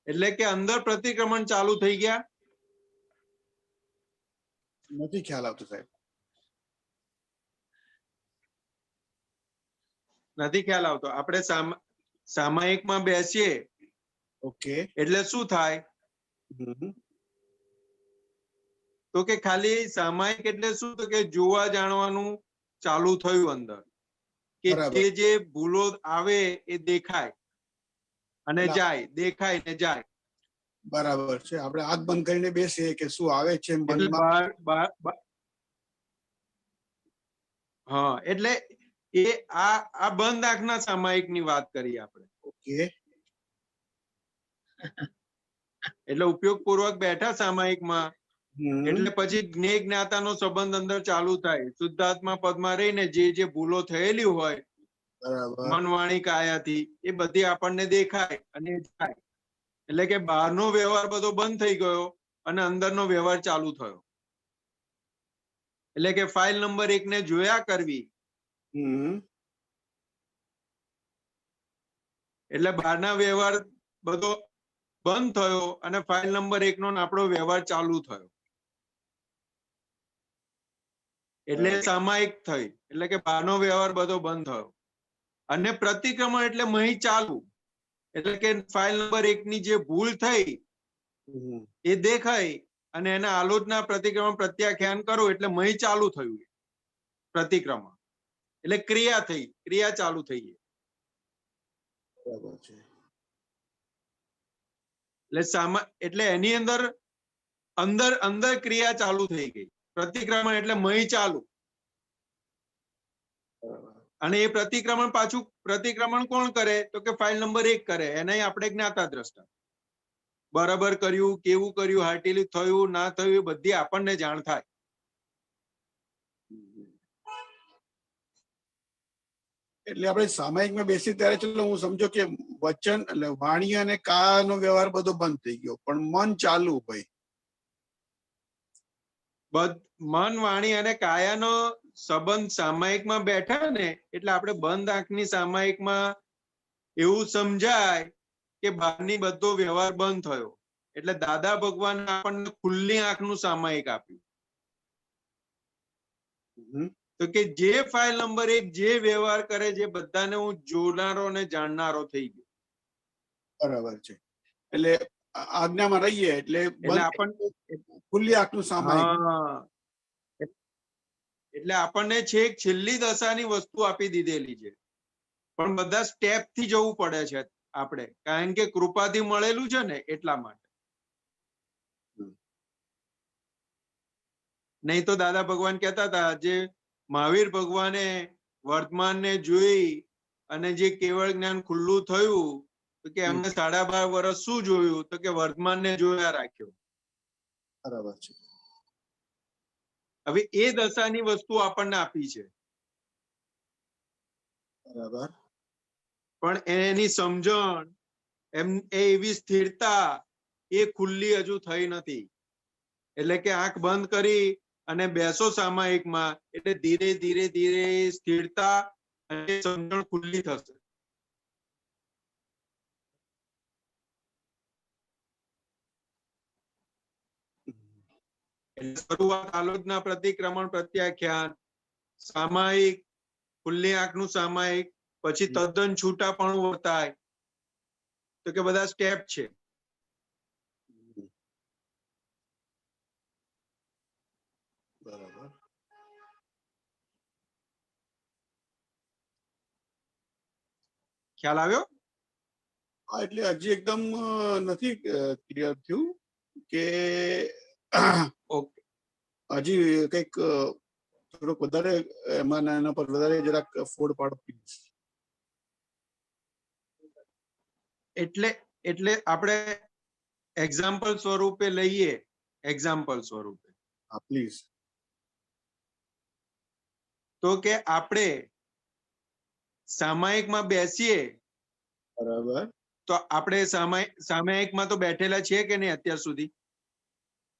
એટલે કે અંદર પ્રતિક્રમણ ચાલુ થઈ ગયા। નથી ખ્યાલ આવતો સાહેબ। નથી ખ્યાલ આવતો? આપણે સામાયિકમાં બેસીએ ઓકે। એટલે શું થાય? તો કે ખાલી સામાયિક એટલે શું? તો કે જોવા જાણવાનું ચાલુ થયું અંદર, કે જે ભૂલો આવે એ દેખાય અને જાય, દેખાય ને જાય। બરાબર છે। આપણે આંખ બંધ કરીને બેસીએ કે શું આવે છે એટલે હા, એટલે એ આ બંધ આંખના સામાયિક ની વાત કરી આપણે। ઓકે। એટલે ઉપયોગ પૂર્વક બેઠા સામાયિકમાં, એટલે પછી જ્ઞેય જ્ઞાતાનો સંબંધ અંદર ચાલુ થાય। શુદ્ધાત્મા પદમાં રહીને જે ભૂલો થયેલી હોય મન વાણી કાયાથી, એ બધી આપણને દેખાય અને જાય। એટલે કે બહારનો વ્યવહાર બધો બંધ થઈ ગયો અને અંદરનો વ્યવહાર ચાલુ થયો। એટલે કે ફાઇલ નંબર 1 ને જોયા કરવી, એટલે બહારના વ્યવહાર બધો બંધ થયો અને ફાઇલ નંબર 1 નો આપણો વ્યવહાર ચાલુ થયો। એટલે સામાયિક થઈ, એટલે કે બહારનો વ્યવહાર બધો બંધ થયો। અને પ્રતિક્રમણ એટલે મહી ચાલુ, એટલે કે ફાઇલ નંબર 1 ની જે ભૂલ થઈ એ દેખાય અને એના આલોચના પ્રતિક્રમણ પ્રત્યાખ્યાન કરો એટલે મહી ચાલુ થયું। પ્રતિક્રમણ એટલે ક્રિયા થઈ, ક્રિયા ચાલુ થઈ। એટલે એની અંદર ક્રિયા ચાલુ થઈ ગઈ। પ્રતિક્રમણ એટલે મહી ચાલુ, અને એ પ્રતિક્રમણ કોણ કરે? તો કે ફાઇલ નંબર 1 કરે। એને આપણે જ્ઞાતા દ્રષ્ટા, બરાબર કર્યું, કેવું કર્યું, હાર્ટીલી થયું ના થયું, એ બધી આપણને જાણ થાય। એટલે આપણે સામાયિકમાં બેસી ત્યારે ચલો હું સમજો કે વચન એટલે વાણી અને કાયાનો વ્યવહાર બધો બંધ થઈ ગયો, પણ મન ચાલુ ભાઈ। મન વાણી અને કાયાનો સંબંધ સામાયિકમાં બેઠા ને એટલે આપણે બંધ આંખની સામાયિકમાં એવું સમજાય કે બહારની બધો વ્યવહાર બંધ થયો। એટલે દાદા ભગવાન આપણને ખુલ્લી આંખનું સામાયિક આપ્યું। તો કે જે ફાઇલ નંબર 1 જે વ્યવહાર કરે, જે બધાને હું જોનારો અને જાણનારો થઈ ગયો। બરાબર છે। એટલે આજ્ઞામાં રહીએ એટલે આપણને ખુલ્લી આંખનું સામાયિક। એટલે આપણને છેક છેલ્લી દશાની વસ્તુ આપી દીધેલી છે, પણ બધા સ્ટેપ થી જવું પડે છે આપણે, કારણ કે કૃપાથી મળેલું છે ને એટલા માટે। નહીં તો દાદા ભગવાન કહેતા હતા, જે મહાવીર ભગવાને વર્તમાનને જોઈ અને જે કેવળ જ્ઞાન ખુલ્લું થયું, તો કે એમને 12.5 વર્ષ શું જોયું? તો કે વર્તમાનને જોયા રાખ્યો। બરાબર છે। હવે એ દશાની વસ્તુ આપણને આપી છે, બરાબર. પણ એની સમજણ, એવી સ્થિરતા એ ખુલ્લી હજુ થઈ નથી. એટલે કે આંખ બંધ કરી અને બેસો સામાયિકમાં એટલે ધીરે ધીરે ધીરે સ્થિરતા અને સમજણ ખુલ્લી થશે. એટલે શરૂઆત આલોચના, પ્રતિક્રમણ, પ્રત્યાખ્યાન, સામાયિક, ખુલ્લી આંખનું સામાયિક, પછી તદ્દન છૂટાપણું વર્તાય, તો કે બધા સ્ટેપ છે. બરાબર. ખ્યાલ આવ્યો? હા, એટલે હજી એકદમ નથી ક્લિયર થયું કે હજી કંઈક થોડોક વધારે એના પર વધારે જરાક ફોડ પાડો પ્લીઝ. એટલે આપણે એક્ઝામ્પલ સ્વરૂપે લઈએ, એક્ઝામ્પલ સ્વરૂપે. હા પ્લીઝ. તો કે આપણે સામાયિકમાં બેસીએ, બરાબર. તો આપણે સામાયિકમાં તો બેઠેલા છીએ કે નહીં અત્યાર સુધી?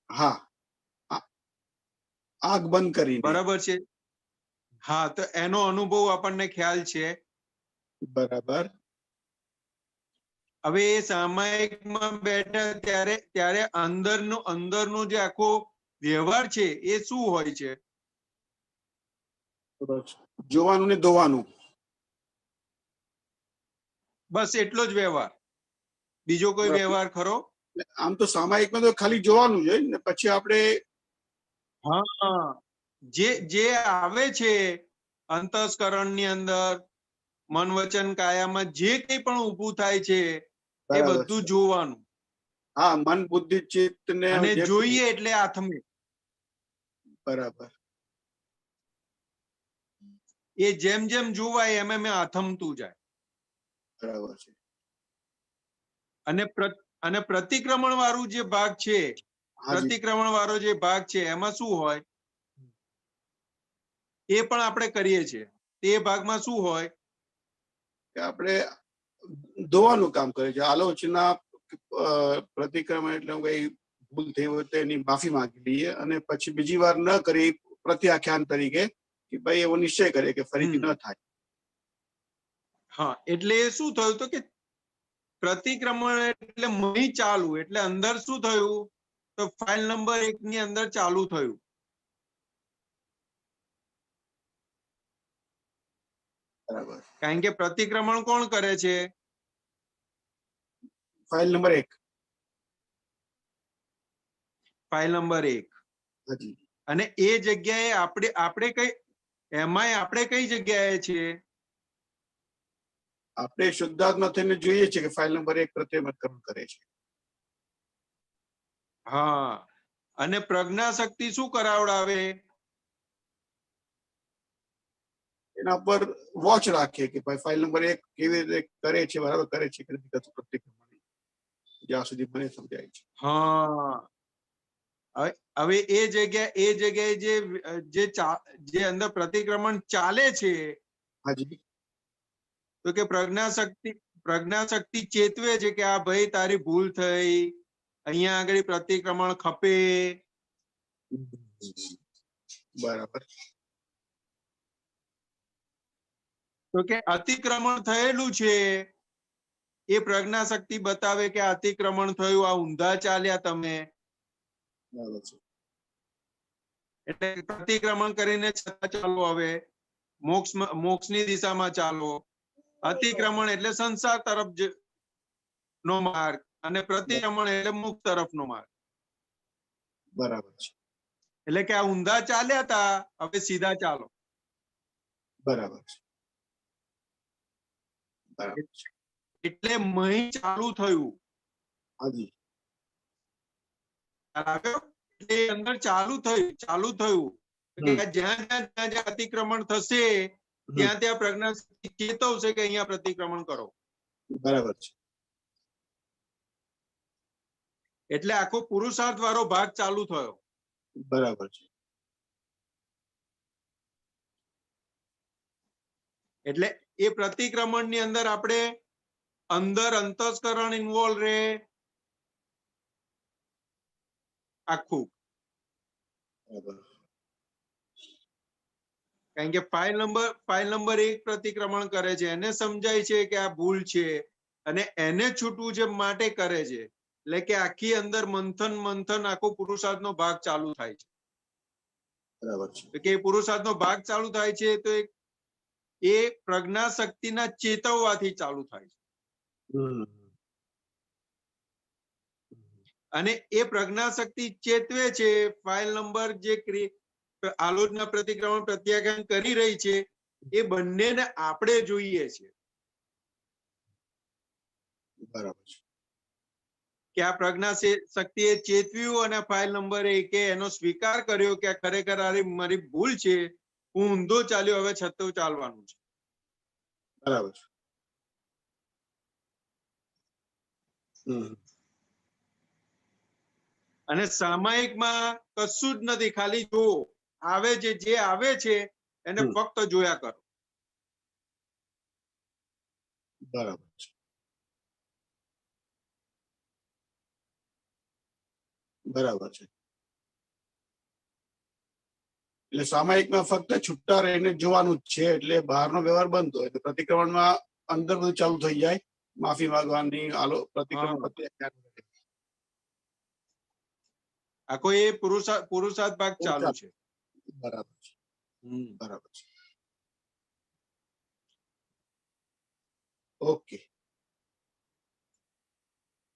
હા, આંખ બંધ કરીને. બરાબર છે. હા, તો એનો અનુભવ આપણને ખ્યાલ છે. બરાબર. હવે એ સામાયિકમાં બેઠા ત્યારે અંદરનો જે આખો વ્યવહાર છે એ શું હોય છે? જોવાનું ને ધોવાનું, બસ એટલો જ વ્યવહાર. બીજો કોઈ વ્યવહાર ખરો? આમ તો સામાયિકમાં તો ખાલી જોવાનું છે ને પછી આપણે જે આવે છે અંતસ્કરણની અંદર, મન વચન કાયામાં જે કંઈ પણ ઊભું થાય છે એ બધું જોવાનું. હા, મન બુદ્ધિ ચિત્ત ને અને જોઈએ એટલે આથમે. બરાબર. એ જેમ જેમ જોવાય એમ આથમતું જાય. બરાબર છે. અને પ્રતિક્રમણ વાળું જે ભાગ છે, પ્રતિક્રમણ વાળો જે ભાગ છે એમાં શું હોય એ પણ આપણે કરીએ છીએ. તે ભાગમાં શું હોય કે આપણે ધોવાનું કામ કરે છે. આલોચના, પ્રતિક્રમણ એટલે કઈ ભૂલ થઈ હોય તો એની માફી માંગી લઈએ અને પછી બીજી વાર ન કરી પ્રત્યાખ્યાન તરીકે કે ભાઈ એવો નિશ્ચય કરે કે ફરીથી ન થાય. હા, એટલે શું થયું તો કે પ્રતિક્રમણ એટલે મહી ચાલુ, એટલે અંદર શું થયું તો ફાઇલ નંબર 1 ની અંદર ચાલુ થયું. બરાબર. કારણ કે પ્રતિક્રમણ કોણ કરે છે? File number 1. File number 1. અને એ જગ્યાએ આપણે કઈ જગ્યાએ છીએ? આપણે શુદ્ધાત્મા થઈને જોઈએ છે કે ફાઇલ નંબર 1 પ્રત્યાખ્યાન કરે છે. હા, અને પ્રજ્ઞા શક્તિ શું કરાવડાવે? એના પર વોચ રાખીએ કે ભાઈ ફાઇલ નંબર 1 કેવી રીતે કરે છે, બરાબર કરે છે કે નથી કરતું પ્રતિક્રમણ, જ્યાં સુધી મને સમજાય છે. હા, હવે એ જગ્યાએ જે અંદર પ્રતિક્રમણ ચાલે છે, તો કે પ્રજ્ઞા શક્તિ ચેતવે છે કે આ ભાઈ તારી ભૂલ થઈ, અહીંયા આગળ પ્રતિક્રમણ ખપે. બરાબર. તો કે અતિક્રમણ થયેલું છે એ પ્રજ્ઞા શક્તિ બતાવે કે અતિક્રમણ થયું, આ ઊંધા ચાલ્યા તમે. એટલે પ્રતિક્રમણ કરીને છતાં ચાલો, હવે મોક્ષની દિશામાં ચાલો. અતિક્રમણ એટલે સંસાર તરફ નો માર્ગ અને પ્રતિક્રમણ એટલે મુક્ત તરફનો માર્ગ. બરાબર છે. એટલે કે આ ઊંધા ચાલ્યા હતા, હવે સીધા ચાલો. બરાબર છે. એટલે મહી ચાલુ થયું. હાજી. એટલે અંદર ચાલુ થયું. જ્યાં અતિક્રમણ થશે ત્યાં પ્રજ્ઞા ચેતવશે કે અહીંયા પ્રતિક્રમણ કરો. બરાબર છે. એટલે આખો પુરુષાર્થ વાળો ભાગ ચાલુ થયો. બરાબર છે. એટલે એ પ્રતિક્રમણ ની અંદર આપણે અંદર અંતસ્કરણ ઇન્વોલ્વ રહે આખું, કારણ કે ફાઇલ નંબર 1 પ્રતિક્રમણ કરે છે, એને સમજાય છે કે આ ભૂલ છે અને એને છૂટવું છે માટે કરે છે. એટલે કે આખી અંદર મંથન આખો પુરુષાર્થનો ભાગ ચાલુ થાય છે. બરાબર છે. કે પુરુષાર્થનો ભાગ ચાલુ થાય છે તો એ પ્રજ્ઞા શક્તિના ચેતવવાથી ચાલુ થાય છે. અને એ પ્રજ્ઞા શક્તિ ચેતવે છે. ફાઇલ નંબર જે આલોચના પ્રતિક્રમણ પ્રત્યાખ્યાન કરી રહી છે એ બંનેને આપણે જોઈએ છે. બરાબર છે કે આ પ્રજ્ઞા શક્તિએ ચેતવ્યું અને ફાઇલ નંબર 1 એનો સ્વીકાર કર્યો કે આ ખરેખર મારી ભૂલ છે, હું ઊંધો ચાલ્યો, હવે છતું ચાલવાનું છે. બરાબર છે. અને સામાયિકમાં કશું જ નથી, ખાલી જુઓ આવે છે, જે આવે છે એને ફક્ત જોયા કરો. બરાબર છે. બરાબર છે. એટલે સામાયિકમાં ફક્ત છૂટા રહીને જોવાનું જ છે, એટલે બહારનો વ્યવહાર બંધ હોય. એટલે પ્રતિક્રમણમાં અંદર બધું ચાલુ થઈ જાય, માફી માંગવાની પ્રતિક્રમણ પ્રત્યાખ્યાન આખો એ પુરુષાર્થ ભાગ ચાલુ છે. બરાબર છે. બરાબર છે. ઓકે.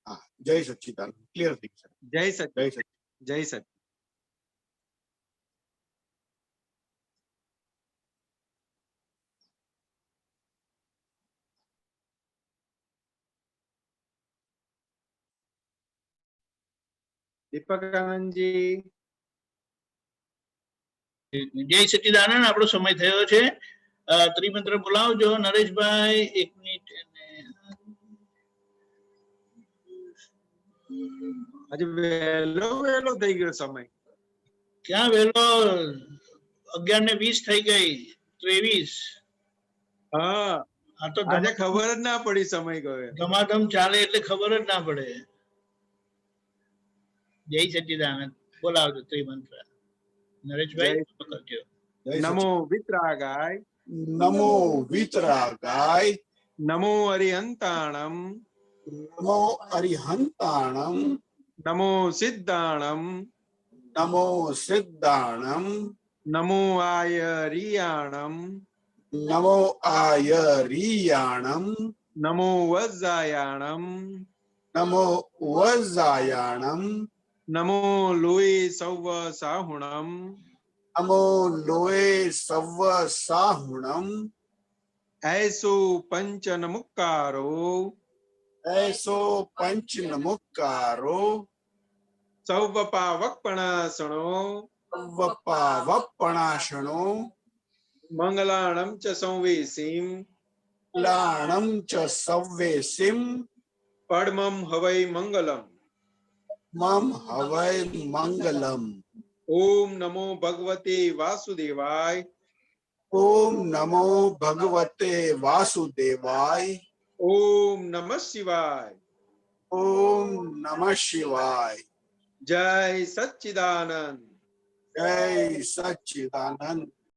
હા, જય સચ્ચિદાનંદ. ક્લિયર થઈ ગયું. જય સચ્ચિદાનંદ. જય સચ્ચિદાનંદ. દીપક આનંદજી. જય સચ્ચિદાનંદ. આપણો સમય થયો છે. ત્રિમંત્ર બોલાવજો નરેશભાઈ. 1 મિનિટ. આજે વહેલો થઈ ગયો સમય. ક્યાં વહેલો? 11:20 થઈ ગઈ. 23. હા, આ તો આજે ખબર જ ના પડી સમય ગયો. ધમાધમ ચાલે એટલે ખબર જ ના પડે. જય સચ્ચિદાનંદ. બોલાવજો ત્રિમંત્ર. નરેશભાઈ કરજો. નમો વિતરાગાય. નમો વિતરાગાય. નમો અરિહંતાણમ. નમો અરિહંતાણમ. નમો સિદ્ધાણમ. નમો સિદ્ધાણમ. નમો આયરિયાણમ. નમો આયરિયાણમ. નમો વજ્જાયાણમ. નમો વજ્જાયાણમ. નમો લોય સૌવ સાહુણમ. નમો લોય સૌવ સાહુણમ. ऐसो पंचन मुक्कारो. ऐसो पंचन मुक्कारो. सौवपावक्पणासनो. सौवपावक्पणासनो. मंगलाणं च संवेसीं. लाणं च संवेसीं. पद्मं हवै मंगलम्. मम हवै मंगलम्. ओम नमो भगवते वासुदेवाय. ओम नमो भगवते वासुदेवाय. ओम नमः शिवाय. ओम नमः शिवाय. जय सच्चिदानंद. जय सच्चिदानंद.